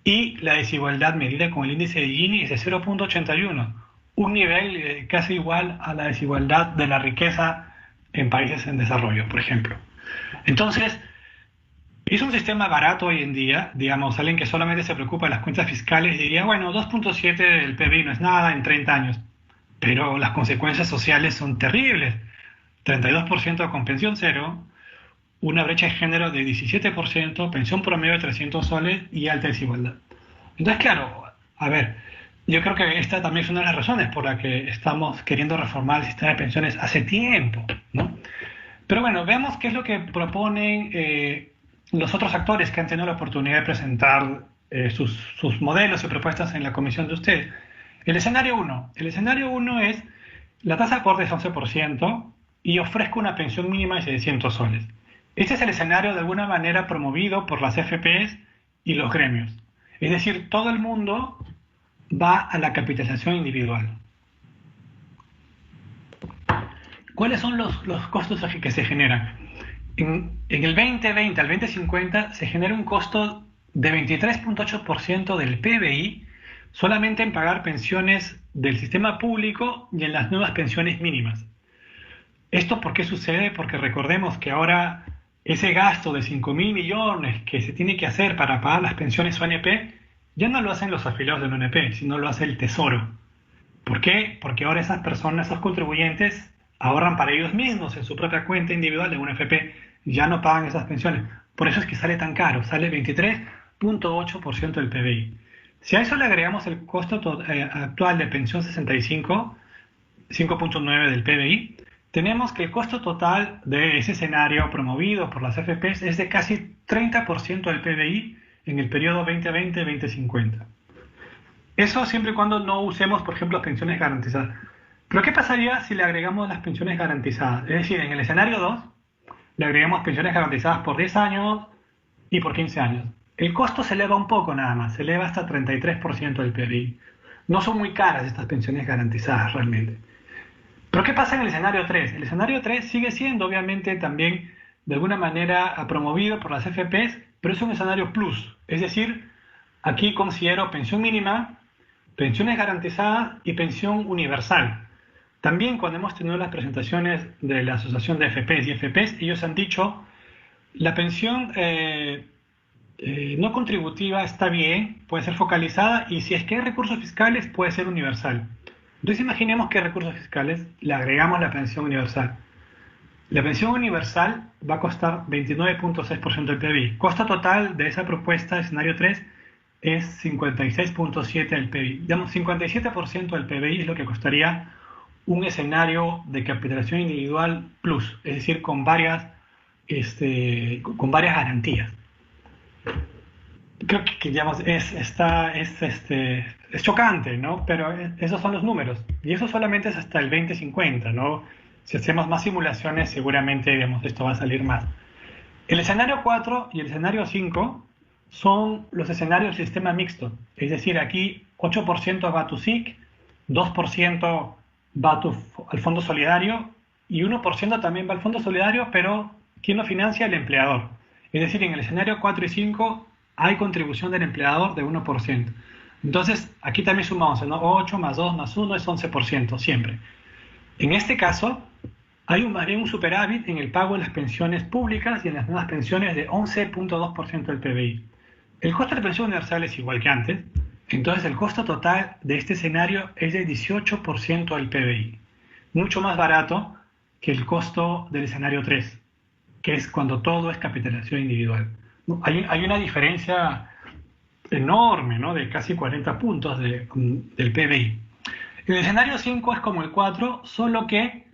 Y la desigualdad medida con el índice de Gini es de 0.81, un nivel casi igual a la desigualdad de la riqueza en países en desarrollo, por ejemplo. Entonces, es un sistema barato hoy en día, digamos, alguien que solamente se preocupa de las cuentas fiscales diría, bueno, 2.7 del PBI no es nada en 30 años, pero las consecuencias sociales son terribles. 32% con pensión cero, una brecha de género de 17%, pensión promedio de 300 soles y alta desigualdad. Entonces, claro, a ver, yo creo que esta también es una de las razones por la que estamos queriendo reformar el sistema de pensiones hace tiempo, ¿no? Pero bueno, veamos qué es lo que proponen los otros actores que han tenido la oportunidad de presentar sus modelos y propuestas en la comisión de ustedes. El escenario 1. El escenario 1 es la tasa de aporte es 11% y ofrezco una pensión mínima de 600 soles. Este es el escenario de alguna manera promovido por las FPs y los gremios. Es decir, todo el mundo va a la capitalización individual. ¿Cuáles son los costos que se generan? En el 2020 al 2050 se genera un costo de 23.8% del PBI solamente en pagar pensiones del sistema público y en las nuevas pensiones mínimas. ¿Esto por qué sucede? Porque recordemos que ahora ese gasto de 5.000 millones que se tiene que hacer para pagar las pensiones ONP ya no lo hacen los afiliados del ONP, sino lo hace el Tesoro. ¿Por qué? Porque ahora esas personas, esos contribuyentes, ahorran para ellos mismos en su propia cuenta individual de una FP, ya no pagan esas pensiones. Por eso es que sale tan caro, sale 23.8% del PBI. Si a eso le agregamos el costo actual de pensión 65, 5.9 del PBI, tenemos que el costo total de ese escenario promovido por las FPs es de casi 30% del PBI en el periodo 2020-2050. Eso siempre y cuando no usemos, por ejemplo, pensiones garantizadas. Pero ¿qué pasaría si le agregamos las pensiones garantizadas? Es decir, en el escenario 2, le agregamos pensiones garantizadas por 10 años y por 15 años. El costo se eleva un poco nada más, se eleva hasta 33% del PBI. No son muy caras estas pensiones garantizadas realmente. Pero ¿qué pasa en el escenario 3? El escenario 3 sigue siendo obviamente también de alguna manera promovido por las FPs, pero es un escenario plus. Es decir, aquí considero pensión mínima, pensiones garantizadas y pensión universal. También cuando hemos tenido las presentaciones de la Asociación de FPs y FPs, ellos han dicho la pensión no contributiva está bien, puede ser focalizada y si es que hay recursos fiscales puede ser universal. Entonces imaginemos que hay recursos fiscales, le agregamos la pensión universal. La pensión universal va a costar 29.6% del PBI. Costo total de esa propuesta, escenario 3, es 56.7% del PBI. Digamos, 57% del PBI es lo que costaría un escenario de capitalización individual plus, es decir, con varias garantías. Creo que digamos, es chocante, ¿no? Pero esos son los números. Y eso solamente es hasta el 2050, ¿no? Si hacemos más simulaciones, seguramente digamos, esto va a salir más. El escenario 4 y el escenario 5 son los escenarios del sistema mixto. Es decir, aquí 8% va a tu SIC, 2% va al Fondo Solidario y 1% también va al Fondo Solidario, pero ¿quién lo financia? El empleador. Es decir, en el escenario 4 y 5 hay contribución del empleador de 1%. Entonces, aquí también sumamos, ¿no? 8 más 2 más 1 es 11%, siempre. En este caso, hay un superávit en el pago de las pensiones públicas y en las nuevas pensiones de 11.2% del PBI. El costo de la pensión universal es igual que antes, entonces el costo total de este escenario es de 18% del PBI. Mucho más barato que el costo del escenario 3, que es cuando todo es capitalización individual. Hay una diferencia enorme, ¿no? De casi 40 puntos del PBI. El escenario 5 es como el 4, solo que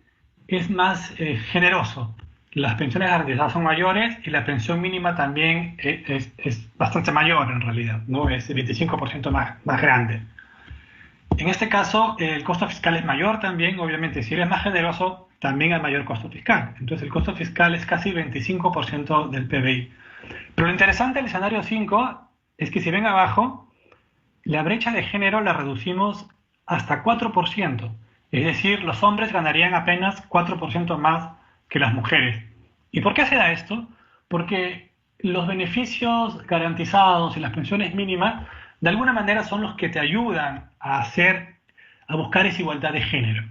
es más generoso. Las pensiones garantizadas son mayores y la pensión mínima también es bastante mayor en realidad, ¿no? Es el 25% más grande. En este caso, el costo fiscal es mayor también, obviamente, si eres más generoso, también hay mayor costo fiscal. Entonces, el costo fiscal es casi 25% del PBI. Pero lo interesante del escenario 5 es que si ven abajo, la brecha de género la reducimos hasta 4%. Es decir, los hombres ganarían apenas 4% más que las mujeres. ¿Y por qué se da esto? Porque los beneficios garantizados y las pensiones mínimas de alguna manera son los que te ayudan a buscar esa igualdad de género.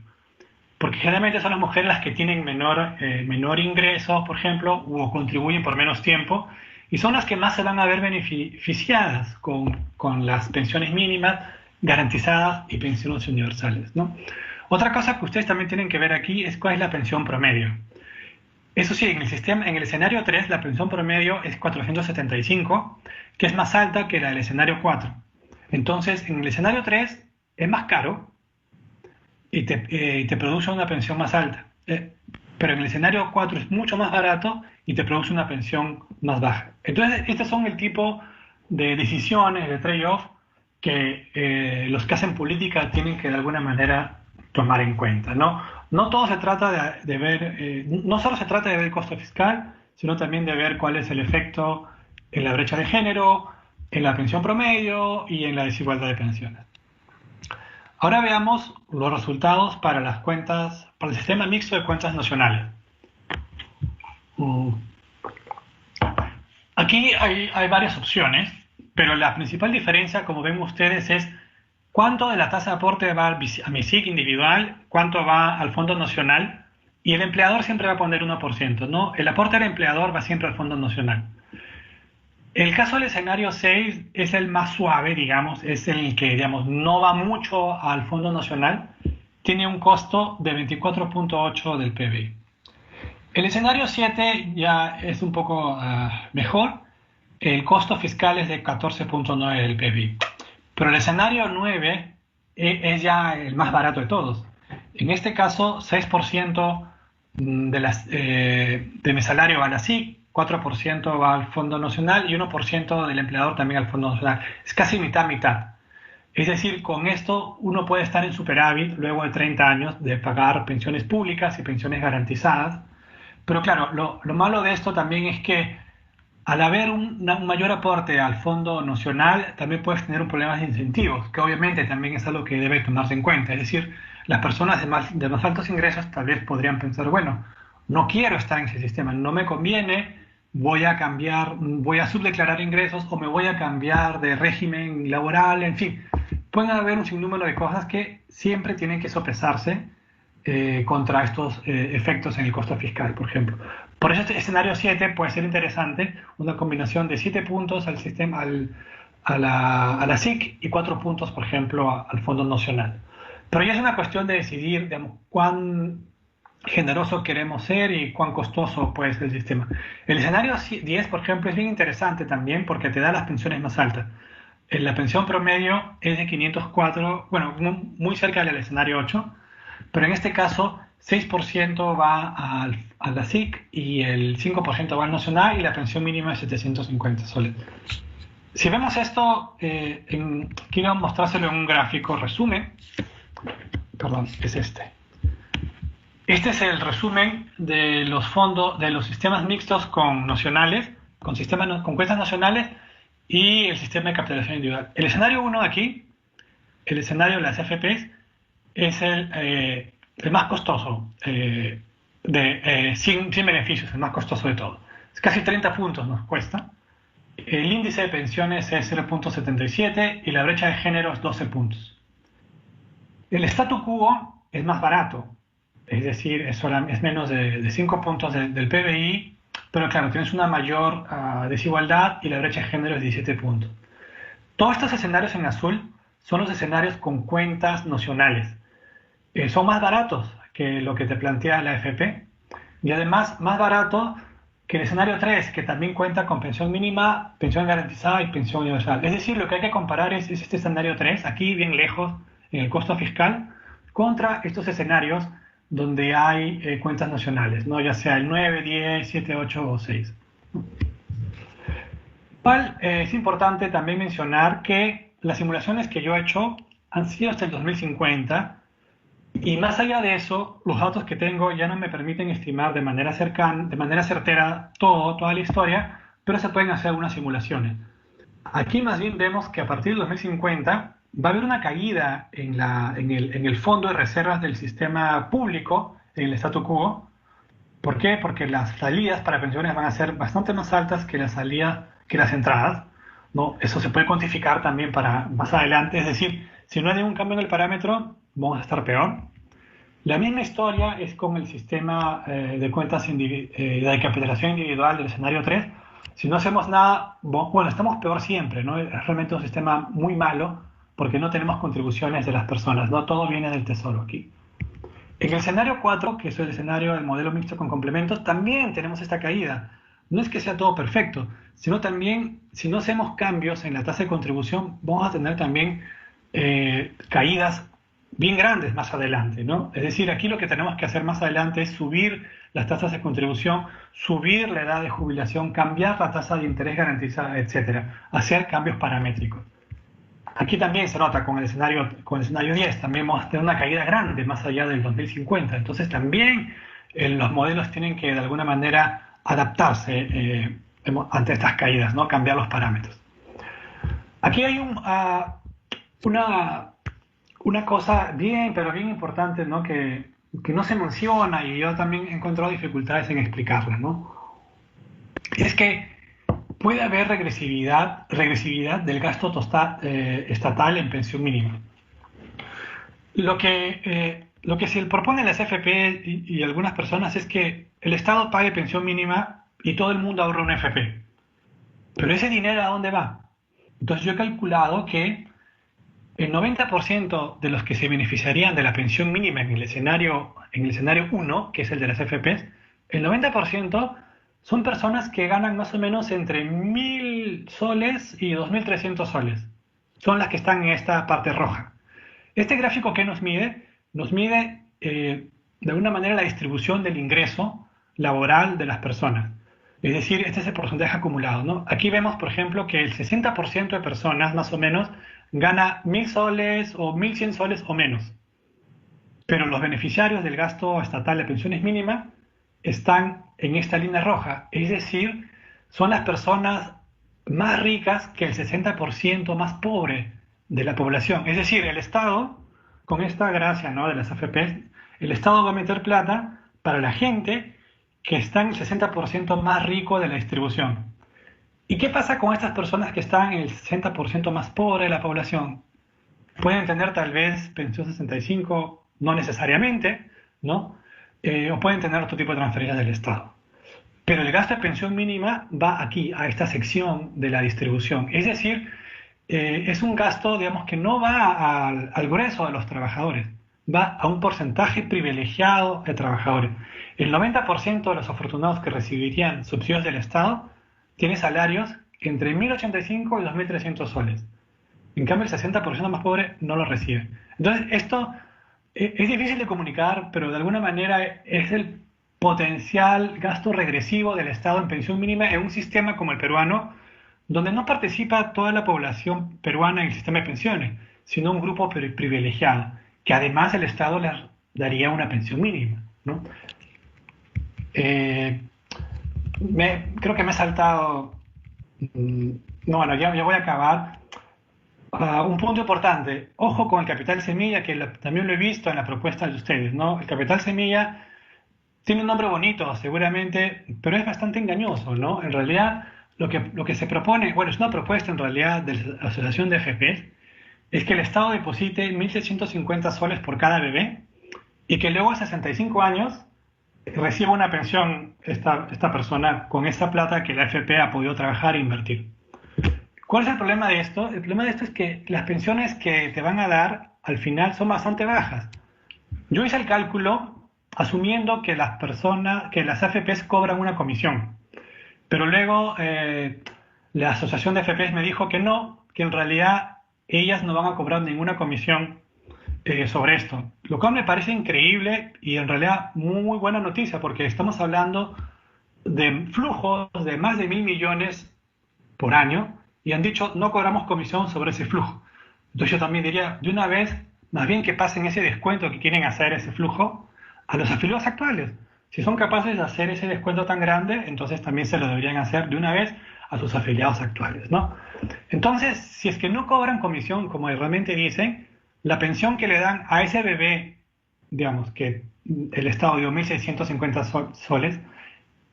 Porque generalmente son las mujeres las que tienen menor ingreso, por ejemplo, o contribuyen por menos tiempo, y son las que más se van a ver beneficiadas con las pensiones mínimas garantizadas y pensiones universales, ¿no? Otra cosa que ustedes también tienen que ver aquí es cuál es la pensión promedio. Eso sí, en el escenario 3 la pensión promedio es 475, que es más alta que la del escenario 4. Entonces, en el escenario 3 es más caro y te produce una pensión más alta. Pero en el escenario 4 es mucho más barato y te produce una pensión más baja. Entonces, estos son el tipo de decisiones, de trade-off, que los que hacen política tienen que de alguna manera tomar en cuenta, ¿no? No todo se trata de ver, no solo se trata de ver el costo fiscal, sino también de ver cuál es el efecto en la brecha de género, en la pensión promedio y en la desigualdad de pensiones. Ahora veamos los resultados para las cuentas, para el sistema mixto de cuentas nacionales. Aquí hay varias opciones, pero la principal diferencia, como ven ustedes, es cuánto de la tasa de aporte va a MISIC individual, cuánto va al Fondo Nacional, y el empleador siempre va a poner 1%, ¿no? El aporte del empleador va siempre al Fondo Nacional. El caso del escenario 6 es el más suave, digamos, es el que, digamos, no va mucho al Fondo Nacional, tiene un costo de 24.8 del PBI. El escenario 7 ya es un poco mejor, el costo fiscal es de 14.9 del PBI. Pero el escenario 9 es ya el más barato de todos. En este caso, 6% de mi salario va a la SIC, 4% va al Fondo Nacional y 1% del empleador también al Fondo Nacional. Es casi mitad-mitad. Es decir, con esto uno puede estar en superávit luego de 30 años de pagar pensiones públicas y pensiones garantizadas. Pero claro, lo malo de esto también es que al haber un mayor aporte al Fondo Nacional, también puedes tener un problema de incentivos, que obviamente también es algo que debe tomarse en cuenta. Es decir, las personas de más altos ingresos tal vez podrían pensar, bueno, no quiero estar en ese sistema, no me conviene, voy a subdeclarar ingresos o me voy a cambiar de régimen laboral, en fin. Pueden haber un sinnúmero de cosas que siempre tienen que sopesarse contra estos efectos en el costo fiscal, por ejemplo. Por eso este escenario 7 puede ser interesante, una combinación de 7 puntos al sistema, a la SIC y 4 puntos, por ejemplo, al Fondo Nacional. Pero ya es una cuestión de decidir, digamos, cuán generoso queremos ser y cuán costoso puede ser el sistema. El escenario 10, por ejemplo, es bien interesante también porque te da las pensiones más altas. La pensión promedio es de 504, bueno, muy cerca del escenario 8, pero en este caso 6% va a la SIC y el 5% va al Nacional y la pensión mínima es 750 soles. Si vemos esto, quiero mostrárselo en un gráfico resumen. Perdón, es este. Este es el resumen de los fondos, de los sistemas mixtos con nacionales, con cuentas nacionales y el sistema de capitalización individual. El escenario 1 aquí, el escenario de las AFPs, es el más costoso, sin beneficios, el más costoso de todo. Es casi 30 puntos nos cuesta. El índice de pensiones es 0.77 y la brecha de género es 12 puntos. El statu quo es más barato, es decir, es menos de 5 puntos del PBI, pero claro, tienes una mayor desigualdad y la brecha de género es 17 puntos. Todos estos escenarios en azul son los escenarios con cuentas nacionales. Son más baratos que lo que te plantea la AFP y además más barato que el escenario 3, que también cuenta con pensión mínima, pensión garantizada y pensión universal. Es decir, lo que hay que comparar es este escenario 3, aquí bien lejos en el costo fiscal, contra estos escenarios donde hay cuentas nacionales, ¿no? Ya sea el 9, 10, 7, 8 o 6. Igual es importante también mencionar que las simulaciones que yo he hecho han sido hasta el 2050 y más allá de eso, los datos que tengo ya no me permiten estimar de manera certera toda la historia, pero se pueden hacer algunas simulaciones. Aquí más bien vemos que a partir del 2050 va a haber una caída en el fondo de reservas del sistema público, en el statu quo. ¿Por qué? Porque las salidas para pensiones van a ser bastante más altas que las entradas, ¿no? Eso se puede cuantificar también para más adelante, es decir, si no hay ningún cambio en el parámetro, vamos a estar peor. La misma historia es con el sistema de cuentas de capitalización individual del escenario 3. Si no hacemos nada, bueno, estamos peor siempre, ¿no? Es realmente un sistema muy malo porque no tenemos contribuciones de las personas, no todo viene del tesoro aquí. En el escenario 4, que es el escenario del modelo mixto con complementos, también tenemos esta caída. No es que sea todo perfecto, sino también, si no hacemos cambios en la tasa de contribución, vamos a tener también caídas bien grandes más adelante, ¿no? Es decir, aquí lo que tenemos que hacer más adelante es subir las tasas de contribución, subir la edad de jubilación, cambiar la tasa de interés garantizada, etcétera, hacer cambios paramétricos. Aquí también se nota con el escenario 10, también vamos a tener una caída grande más allá del 2050. Entonces también los modelos tienen que de alguna manera adaptarse ante estas caídas, ¿no? Cambiar los parámetros. Aquí hay una cosa pero bien importante, ¿no? que no se menciona y yo también he encontrado dificultades en explicarla, ¿no? Es que puede haber regresividad del gasto estatal en pensión mínima. Lo que se propone la CFP y algunas personas es que el Estado pague pensión mínima y todo el mundo ahorra una AFP. Pero ese dinero, ¿a dónde va? Entonces yo he calculado que el 90% de los que se beneficiarían de la pensión mínima en el escenario 1, que es el de las AFPs, el 90% son personas que ganan más o menos entre 1.000 soles y 2.300 soles. Son las que están en esta parte roja. Este gráfico, ¿qué nos mide? Nos mide de alguna manera la distribución del ingreso laboral de las personas. Es decir, este es el porcentaje acumulado, ¿no? Aquí vemos, por ejemplo, que el 60% de personas, más o menos, gana 1.000 soles o 1.100 soles o menos. Pero los beneficiarios del gasto estatal de pensiones mínimas están en esta línea roja. Es decir, son las personas más ricas que el 60% más pobre de la población. Es decir, el Estado, con esta gracia, ¿no?, de las AFPs, el Estado va a meter plata para la gente que está en el 60% más rico de la distribución. ¿Y qué pasa con estas personas que están en el 60% más pobre de la población? Pueden tener tal vez pensión 65, no necesariamente, ¿no? O pueden tener otro tipo de transferencias del Estado. Pero el gasto de pensión mínima va aquí, a esta sección de la distribución. Es decir, es un gasto, digamos, que no va al grueso de los trabajadores, va a un porcentaje privilegiado de trabajadores. El 90% de los afortunados que recibirían subsidios del Estado tiene salarios entre 1.085 y 2.300 soles. En cambio, el 60% más pobre no lo recibe. Entonces, esto es difícil de comunicar, pero de alguna manera es el potencial gasto regresivo del Estado en pensión mínima en un sistema como el peruano, donde no participa toda la población peruana en el sistema de pensiones, sino un grupo privilegiado, que además el Estado les daría una pensión mínima, ¿no? Creo que me he saltado. No, bueno, ya voy a acabar. Un punto importante, ojo con el capital semilla, que también lo he visto en la propuesta de ustedes, ¿no? El capital semilla tiene un nombre bonito, seguramente, pero es bastante engañoso, ¿no? En realidad, lo que se propone, bueno, es una propuesta en realidad de la Asociación de AFPs, es que el Estado deposite 1.650 soles por cada bebé y que luego a 65 años reciba una pensión esta persona con esta plata que la AFP ha podido trabajar e invertir. ¿Cuál es el problema de esto? El problema de esto es que las pensiones que te van a dar al final son bastante bajas. Yo hice el cálculo asumiendo que las AFPs cobran una comisión, pero luego la Asociación de AFPs me dijo que no, que en realidad ellas no van a cobrar ninguna comisión sobre esto, lo cual me parece increíble y en realidad muy buena noticia, porque estamos hablando de flujos de más de 1.000 millones por año y han dicho no cobramos comisión sobre ese flujo. Entonces yo también diría, de una vez, más bien que pasen ese descuento que quieren hacer ese flujo a los afiliados actuales. Si son capaces de hacer ese descuento tan grande, entonces también se lo deberían hacer de una vez a sus afiliados actuales, ¿no? Entonces, si es que no cobran comisión, como realmente dicen, la pensión que le dan a ese bebé, digamos, que el Estado dio 1.650 soles,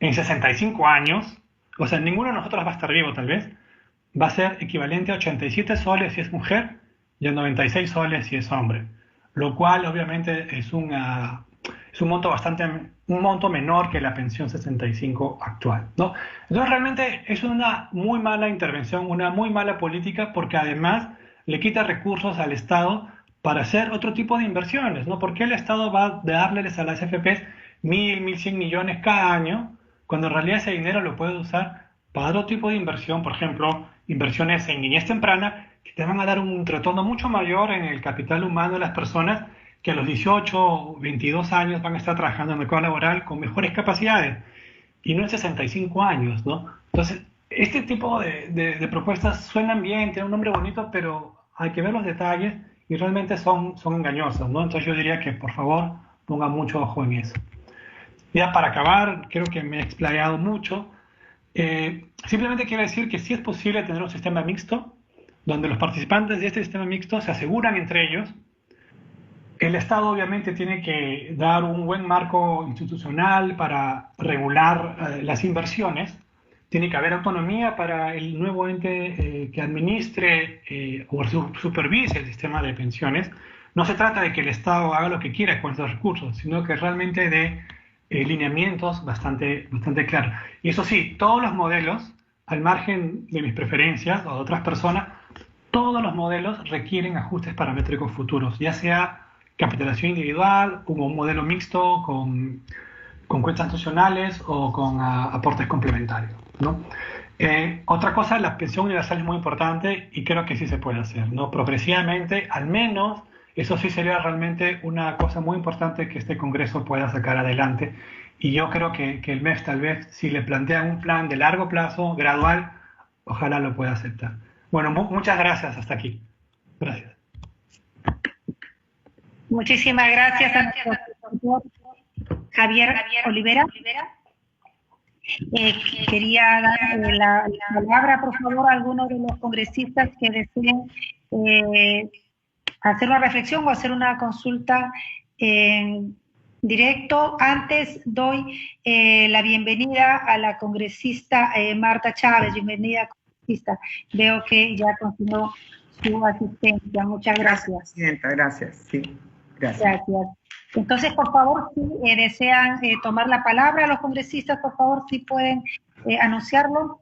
en 65 años, o sea, ninguno de nosotros va a estar vivo tal vez, va a ser equivalente a 87 soles si es mujer y a 96 soles si es hombre, lo cual obviamente es un monto menor que la pensión 65 actual, ¿no? Entonces realmente es una muy mala intervención, una muy mala política, porque además le quita recursos al Estado para hacer otro tipo de inversiones, ¿no? ¿Por qué el Estado va a darles a las AFPs 1.100 millones cada año, cuando en realidad ese dinero lo puede usar para otro tipo de inversión? Por ejemplo, inversiones en niñez temprana, que te van a dar un retorno mucho mayor en el capital humano de las personas, que a los 18 o 22 años van a estar trabajando en el mercado laboral con mejores capacidades, y no en 65 años, ¿no? Entonces, este tipo de propuestas suenan bien, tienen un nombre bonito, pero hay que ver los detalles y realmente son engañosas, ¿no? Entonces yo diría que por favor pongan mucho ojo en eso. Ya para acabar, creo que me he explayado mucho. Simplemente quiero decir que sí es posible tener un sistema mixto, donde los participantes de este sistema mixto se aseguran entre ellos. El Estado obviamente tiene que dar un buen marco institucional para regular las inversiones. Tiene que haber autonomía para el nuevo ente que administre o supervise el sistema de pensiones. No se trata de que el Estado haga lo que quiera con estos recursos, sino que realmente dé lineamientos bastante claros. Y eso sí, todos los modelos, al margen de mis preferencias o de otras personas, todos los modelos requieren ajustes paramétricos futuros, ya sea capitalización individual, como un modelo mixto con cuentas nacionales o con aportes complementarios, ¿no? Otra cosa, la pensión universal es muy importante y creo que sí se puede hacer, ¿no? Progresivamente, al menos, eso sí sería realmente una cosa muy importante que este Congreso pueda sacar adelante. Y yo creo que el MEF tal vez, si le plantean un plan de largo plazo, gradual, ojalá lo pueda aceptar. Bueno, muchas gracias. Hasta aquí. Gracias. Muchísimas gracias, Javier Olivera. Quería dar la palabra, por favor, a algunos de los congresistas que deseen hacer una reflexión o hacer una consulta en directo. Antes doy la bienvenida a la congresista Marta Chávez. Bienvenida, congresista. Veo que ya continuó su asistencia. Muchas gracias. Gracias, presidenta. Gracias. Sí, gracias. Gracias. Entonces, por favor, si desean tomar la palabra, los congresistas, por favor, si pueden anunciarlo.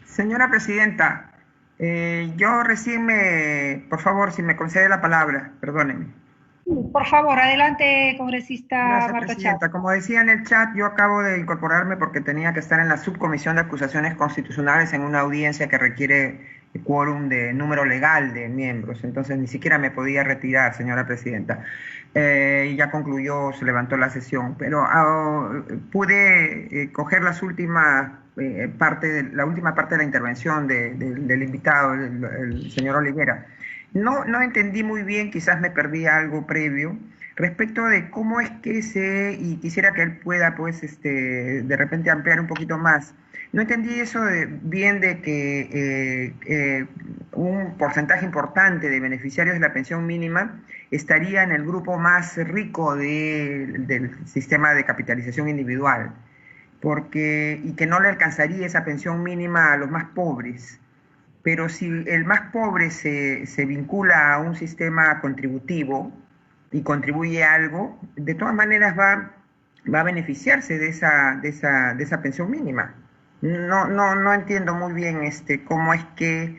Señora presidenta, yo recién por favor, si me concede la palabra, perdóneme. Sí, por favor, adelante, congresista Gracias, Marta presidenta. Chávez. Como decía en el chat, yo acabo de incorporarme porque tenía que estar en la subcomisión de acusaciones constitucionales en una audiencia que requiere quórum de número legal de miembros, entonces ni siquiera me podía retirar, señora presidenta. Ya concluyó, se levantó la sesión, pero pude coger la última parte de la intervención del invitado, el señor Olivera. No entendí muy bien, quizás me perdí algo previo, respecto de cómo es que y quisiera que él pueda, pues, de repente ampliar un poquito más. No entendí eso bien de que un porcentaje importante de beneficiarios de la pensión mínima estaría en el grupo más rico del sistema de capitalización individual, y que no le alcanzaría esa pensión mínima a los más pobres. Pero si el más pobre se vincula a un sistema contributivo y contribuye algo, de todas maneras va a beneficiarse de esa pensión mínima. No entiendo muy bien cómo es que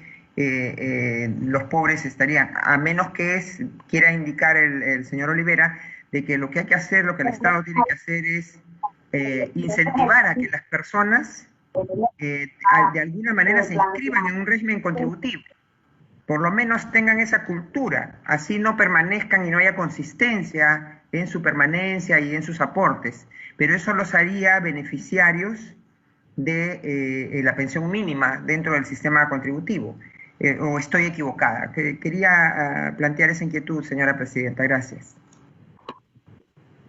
los pobres estarían, a menos que quiera indicar el señor Olivera de que lo que hay que hacer, lo que el Estado tiene que hacer es incentivar a que las personas de alguna manera se inscriban en un régimen contributivo. Por lo menos tengan esa cultura, así no permanezcan y no haya consistencia en su permanencia y en sus aportes. Pero eso los haría beneficiarios de la pensión mínima dentro del sistema contributivo. ¿O estoy equivocada? Quería plantear esa inquietud, señora presidenta. Gracias.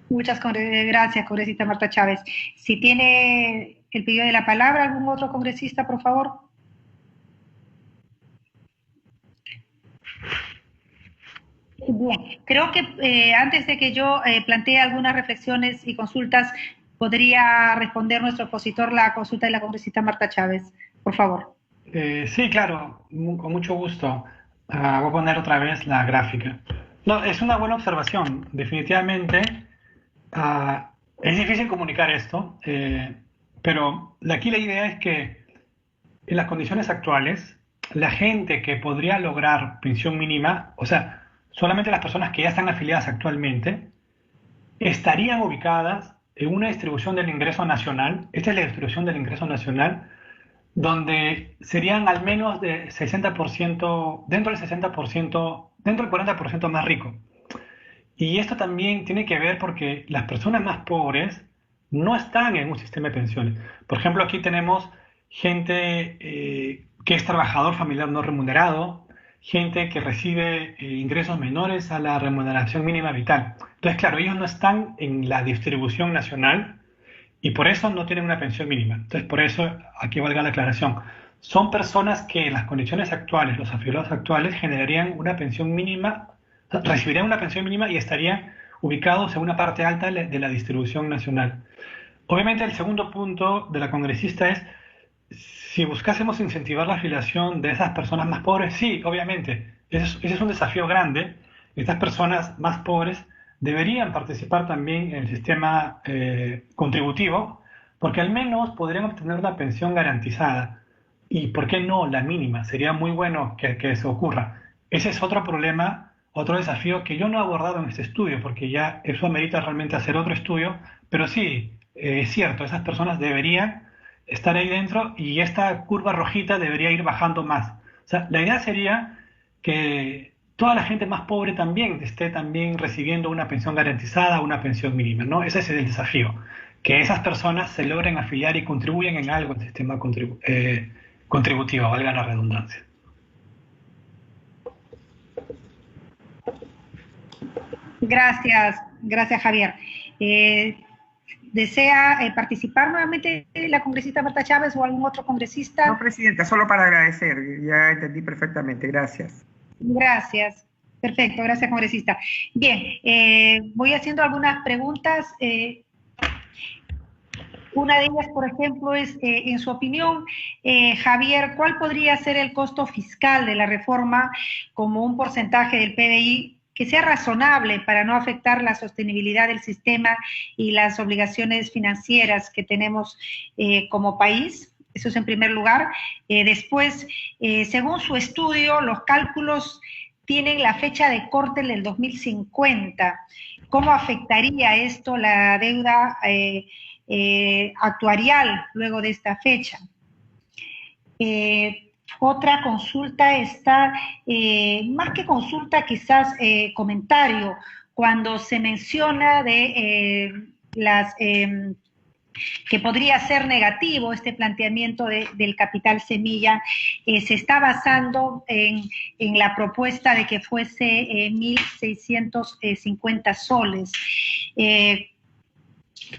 Muchas gracias, congresista Marta Chávez. Si tiene el pedido de la palabra algún otro congresista, por favor. Bien, creo que antes de que yo plantee algunas reflexiones y consultas, podría responder nuestro expositor la consulta de la congresista Marta Chávez, por favor. Sí, claro, con mucho gusto. Voy a poner otra vez la gráfica. No, es una buena observación. Definitivamente es difícil comunicar esto, pero aquí la idea es que en las condiciones actuales, la gente que podría lograr pensión mínima, o sea, solamente las personas que ya están afiliadas actualmente, estarían ubicadas en una distribución del ingreso nacional. Esta es la distribución del ingreso nacional, donde serían al menos de 60%, dentro del 60%, dentro del 40% más rico. Y esto también tiene que ver porque las personas más pobres no están en un sistema de pensiones. Por ejemplo, aquí tenemos gente que es trabajador familiar no remunerado, gente que recibe ingresos menores a la remuneración mínima vital. Entonces, claro, ellos no están en la distribución nacional y por eso no tienen una pensión mínima. Entonces, por eso, aquí valga la aclaración, son personas que en las condiciones actuales, los afiliados actuales, generarían una pensión mínima, recibirían una pensión mínima y estarían ubicados en una parte alta de la distribución nacional. Obviamente, el segundo punto de la congresista es, si buscásemos incentivar la afiliación de esas personas más pobres, sí, obviamente, ese es un desafío grande. Estas personas más pobres deberían participar también en el sistema contributivo, porque al menos podrían obtener una pensión garantizada. Y, ¿por qué no la mínima? Sería muy bueno que eso ocurra. Ese es otro problema, otro desafío que yo no he abordado en este estudio, porque ya eso amerita realmente hacer otro estudio, pero sí, es cierto, esas personas deberían estar ahí dentro y esta curva rojita debería ir bajando más. O sea, la idea sería que toda la gente más pobre también esté también recibiendo una pensión garantizada, una pensión mínima, ¿no? Ese es el desafío, que esas personas se logren afiliar y contribuyan en algo al sistema contributivo, valga la redundancia. Gracias Javier. ¿Desea participar nuevamente la congresista Marta Chávez o algún otro congresista? No, presidenta, solo para agradecer, ya entendí perfectamente, gracias. Gracias, perfecto, gracias congresista. Bien, voy haciendo algunas preguntas. Una de ellas, por ejemplo, es, en su opinión, Javier, ¿cuál podría ser el costo fiscal de la reforma como un porcentaje del PBI que sea razonable para no afectar la sostenibilidad del sistema y las obligaciones financieras que tenemos como país? Eso es en primer lugar. Después, según su estudio, los cálculos tienen la fecha de corte del 2050. ¿Cómo afectaría esto la deuda actuarial luego de esta fecha? Otra consulta está, más que consulta, quizás comentario, cuando se menciona de que podría ser negativo este planteamiento del capital semilla, se está basando en la propuesta de que fuese 1.650 soles.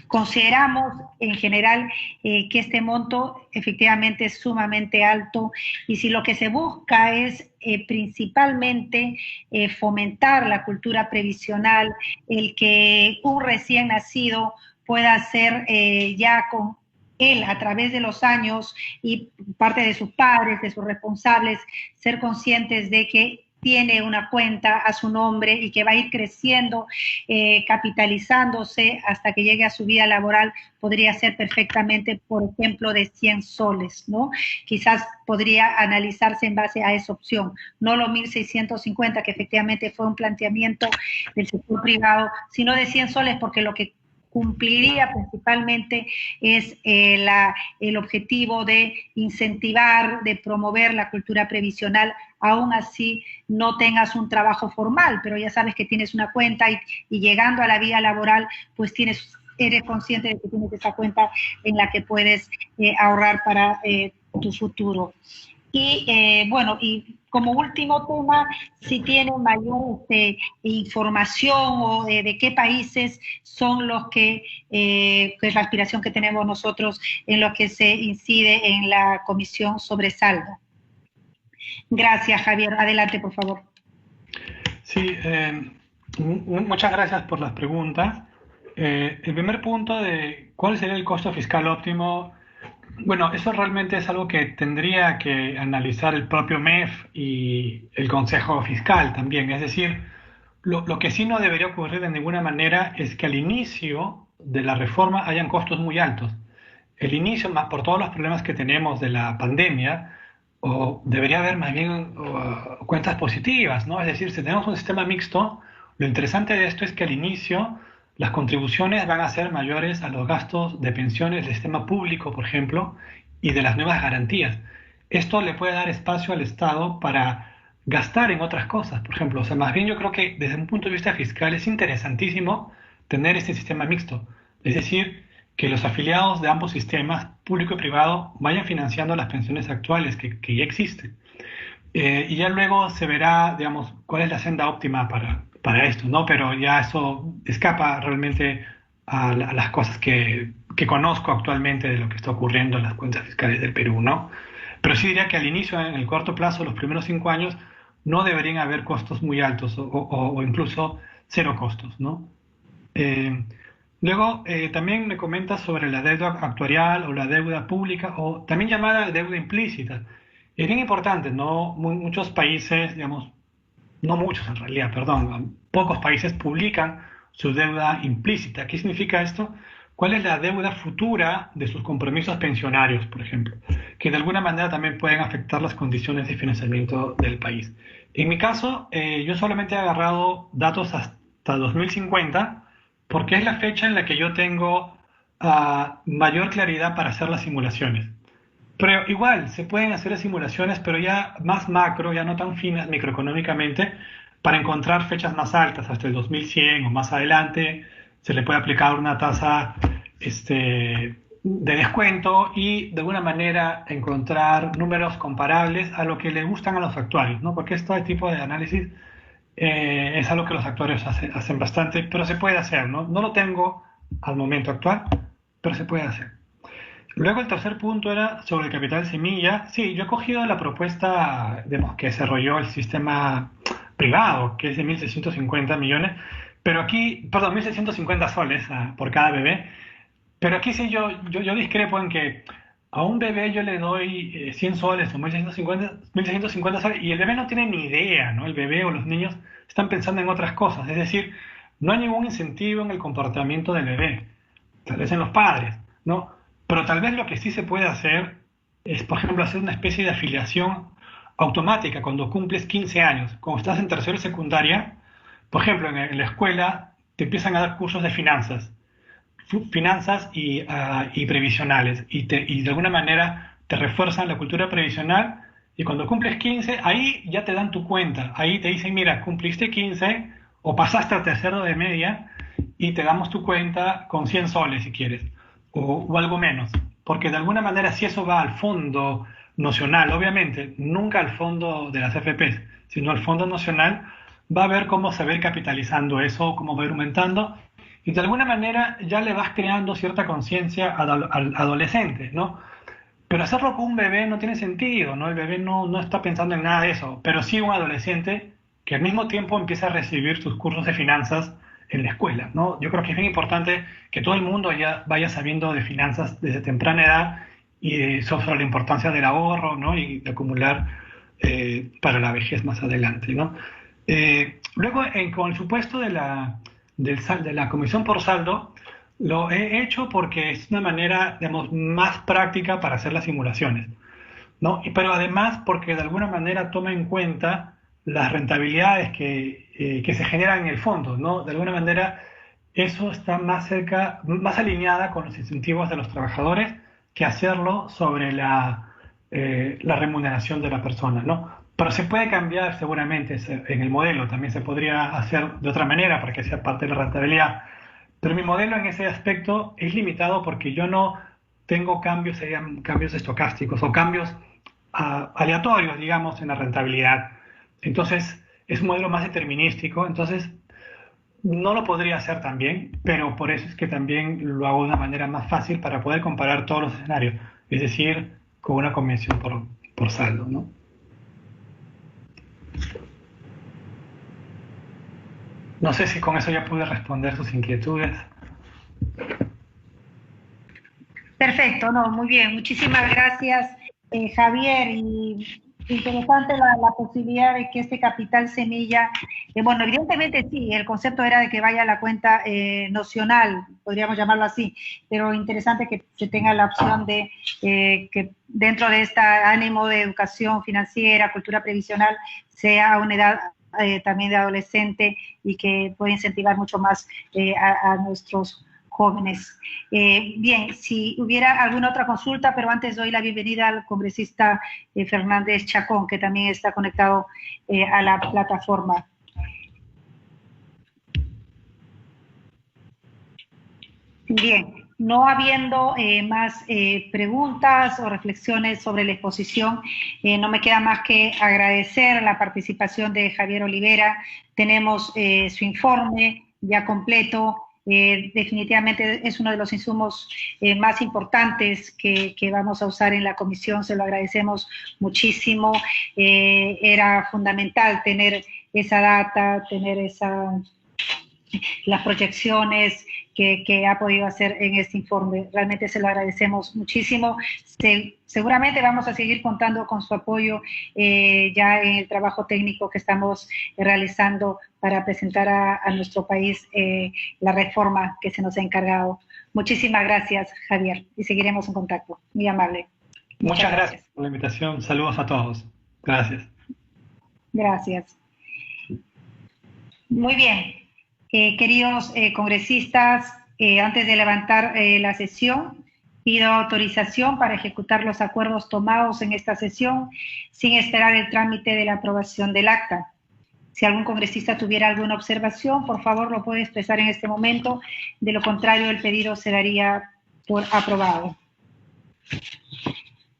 Consideramos en general que este monto efectivamente es sumamente alto y si lo que se busca es principalmente fomentar la cultura previsional, el que un recién nacido pueda ser ya con él a través de los años y parte de sus padres, de sus responsables, ser conscientes de que tiene una cuenta a su nombre y que va a ir creciendo, capitalizándose hasta que llegue a su vida laboral, podría ser perfectamente, por ejemplo, de 100 soles, ¿no? Quizás podría analizarse en base a esa opción, no los 1.650, que efectivamente fue un planteamiento del sector privado, sino de 100 soles, porque lo que cumpliría principalmente es el objetivo de incentivar, de promover la cultura previsional, aún así no tengas un trabajo formal, pero ya sabes que tienes una cuenta y llegando a la vida laboral, pues eres consciente de que tienes esa cuenta en la que puedes ahorrar para tu futuro. Y bueno, y como último tema, si tienen mayor información o de qué países son los que es la aspiración que tenemos nosotros en lo que se incide en la comisión sobre saldo. Gracias, Javier. Adelante, por favor. Sí, muchas gracias por las preguntas. El primer punto de cuál sería el costo fiscal óptimo. Bueno, eso realmente es algo que tendría que analizar el propio MEF y el Consejo Fiscal también. Es decir, lo que sí no debería ocurrir de ninguna manera es que al inicio de la reforma hayan costos muy altos. El inicio, más por todos los problemas que tenemos de la pandemia, debería haber más bien cuentas positivas, ¿no? Es decir, si tenemos un sistema mixto, lo interesante de esto es que al inicio las contribuciones van a ser mayores a los gastos de pensiones del sistema público, por ejemplo, y de las nuevas garantías. Esto le puede dar espacio al Estado para gastar en otras cosas, por ejemplo. O sea, más bien yo creo que desde un punto de vista fiscal es interesantísimo tener este sistema mixto. Es decir, que los afiliados de ambos sistemas, público y privado, vayan financiando las pensiones actuales que ya existen. Y ya luego se verá, digamos, cuál es la senda óptima para esto, ¿no? Pero ya eso escapa realmente a las cosas que conozco actualmente de lo que está ocurriendo en las cuentas fiscales del Perú, ¿no? Pero sí diría que al inicio, en el corto plazo, los primeros 5 años, no deberían haber costos muy altos o incluso cero costos, ¿no? Luego, también me comentas sobre la deuda actuarial o la deuda pública, o también llamada deuda implícita. Es bien importante, ¿no? Muchos países, digamos, no muchos en realidad, perdón, pocos países publican su deuda implícita. ¿Qué significa esto? ¿Cuál es la deuda futura de sus compromisos pensionarios, por ejemplo? Que de alguna manera también pueden afectar las condiciones de financiamiento del país. En mi caso, yo solamente he agarrado datos hasta 2050, porque es la fecha en la que yo tengo mayor claridad para hacer las simulaciones. Pero igual, se pueden hacer las simulaciones, pero ya más macro, ya no tan finas microeconómicamente, para encontrar fechas más altas, hasta el 2100 o más adelante. Se le puede aplicar una tasa de descuento y de alguna manera encontrar números comparables a lo que le gustan a los actuarios, ¿no? Porque este tipo de análisis es algo que los actuarios hacen bastante, pero se puede hacer, ¿no? No lo tengo al momento actual, pero se puede hacer. Luego el tercer punto era sobre el capital semilla. Sí, yo he cogido la propuesta que desarrolló el sistema privado, que es de 1.650 millones, pero aquí, perdón, 1.650 soles por cada bebé, pero aquí sí yo discrepo en que a un bebé yo le doy 100 soles o 1.650 soles y el bebé no tiene ni idea, ¿no? El bebé o los niños están pensando en otras cosas, es decir, no hay ningún incentivo en el comportamiento del bebé, tal vez en los padres, ¿no? Pero tal vez lo que sí se puede hacer es, por ejemplo, hacer una especie de afiliación automática cuando cumples 15 años. Cuando estás en tercero y secundaria, por ejemplo, en la escuela te empiezan a dar cursos de finanzas y previsionales, y de alguna manera te refuerzan la cultura previsional, y cuando cumples 15, ahí ya te dan tu cuenta. Ahí te dicen, mira, cumpliste 15 o pasaste a tercero de media y te damos tu cuenta con 100 soles si quieres. O algo menos, porque de alguna manera si eso va al fondo nacional, obviamente nunca al fondo de las AFPs, sino al fondo nacional, va a ver cómo se va a ir capitalizando eso, cómo va a ir aumentando, y de alguna manera ya le vas creando cierta conciencia al adolescente, ¿no? Pero hacerlo con un bebé no tiene sentido, ¿no? El bebé no está pensando en nada de eso, pero sí un adolescente que al mismo tiempo empieza a recibir sus cursos de finanzas en la escuela, ¿no? Yo creo que es bien importante que todo el mundo ya vaya sabiendo de finanzas desde temprana edad y sobre la importancia del ahorro, ¿no? Y de acumular para la vejez más adelante, ¿no? Luego, con el supuesto de la comisión por saldo, lo he hecho porque es una manera, digamos, más práctica para hacer las simulaciones, ¿no? Pero además porque de alguna manera toma en cuenta las rentabilidades que se generan en el fondo, ¿no? De alguna manera eso está más cerca, más alineada con los incentivos de los trabajadores que hacerlo sobre la remuneración de la persona, ¿no? Pero se puede cambiar seguramente en el modelo, también se podría hacer de otra manera para que sea parte de la rentabilidad. Pero mi modelo en ese aspecto es limitado porque yo no tengo cambios, serían cambios estocásticos o cambios aleatorios, digamos, en la rentabilidad. Entonces, es un modelo más determinístico, entonces no lo podría hacer también, pero por eso es que también lo hago de una manera más fácil para poder comparar todos los escenarios, es decir, con una convención por saldo, ¿no? No sé si con eso ya pude responder sus inquietudes. Perfecto, no, muy bien. Muchísimas gracias, Javier. Y interesante la posibilidad de que este capital semilla, bueno, evidentemente sí, el concepto era de que vaya a la cuenta nocional, podríamos llamarlo así, pero interesante que se tenga la opción de que dentro de este ánimo de educación financiera, cultura previsional, sea a una edad también de adolescente y que pueda incentivar mucho más a nuestros jóvenes. Bien, si hubiera alguna otra consulta, pero antes doy la bienvenida al congresista Fernández Chacón, que también está conectado a la plataforma. Bien, no habiendo más preguntas o reflexiones sobre la exposición, no me queda más que agradecer la participación de Javier Olivera. Tenemos su informe ya completo. Definitivamente es uno de los insumos más importantes que vamos a usar en la comisión, se lo agradecemos muchísimo. Era fundamental tener esa data, tener las proyecciones que ha podido hacer en este informe. Realmente se lo agradecemos muchísimo. Seguramente vamos a seguir contando con su apoyo ya en el trabajo técnico que estamos realizando para presentar a nuestro país la reforma que se nos ha encargado. Muchísimas gracias, Javier, y seguiremos en contacto. Muy amable. Muchas gracias por la invitación. Saludos a todos. Gracias. Gracias. Muy bien. Queridos congresistas, antes de levantar la sesión, pido autorización para ejecutar los acuerdos tomados en esta sesión sin esperar el trámite de la aprobación del acta. Si algún congresista tuviera alguna observación, por favor lo puede expresar en este momento. De lo contrario, el pedido se daría por aprobado.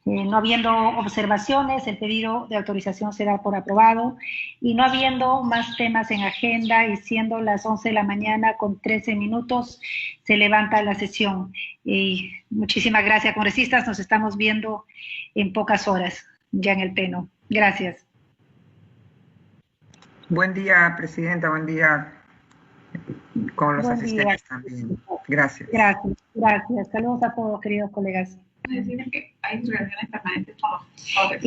No habiendo observaciones, el pedido de autorización se da por aprobado. Y no habiendo más temas en agenda y siendo las 11 de la mañana con 13 minutos, se levanta la sesión. Y muchísimas gracias, congresistas. Nos estamos viendo en pocas horas ya en el Pleno. Gracias. Buen día, Presidenta. Buen día con los asistentes también. Gracias. Gracias, gracias. Saludos a todos, queridos colegas. Decirles que hay reuniones permanentes con los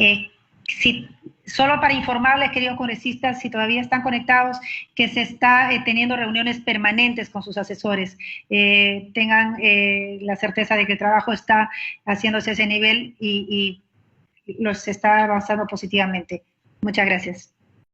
sí, solo para informarles, queridos congresistas, si todavía están conectados, que se está teniendo reuniones permanentes con sus asesores. Tengan la certeza de que el trabajo está haciéndose a ese nivel y los está avanzando positivamente. Muchas gracias.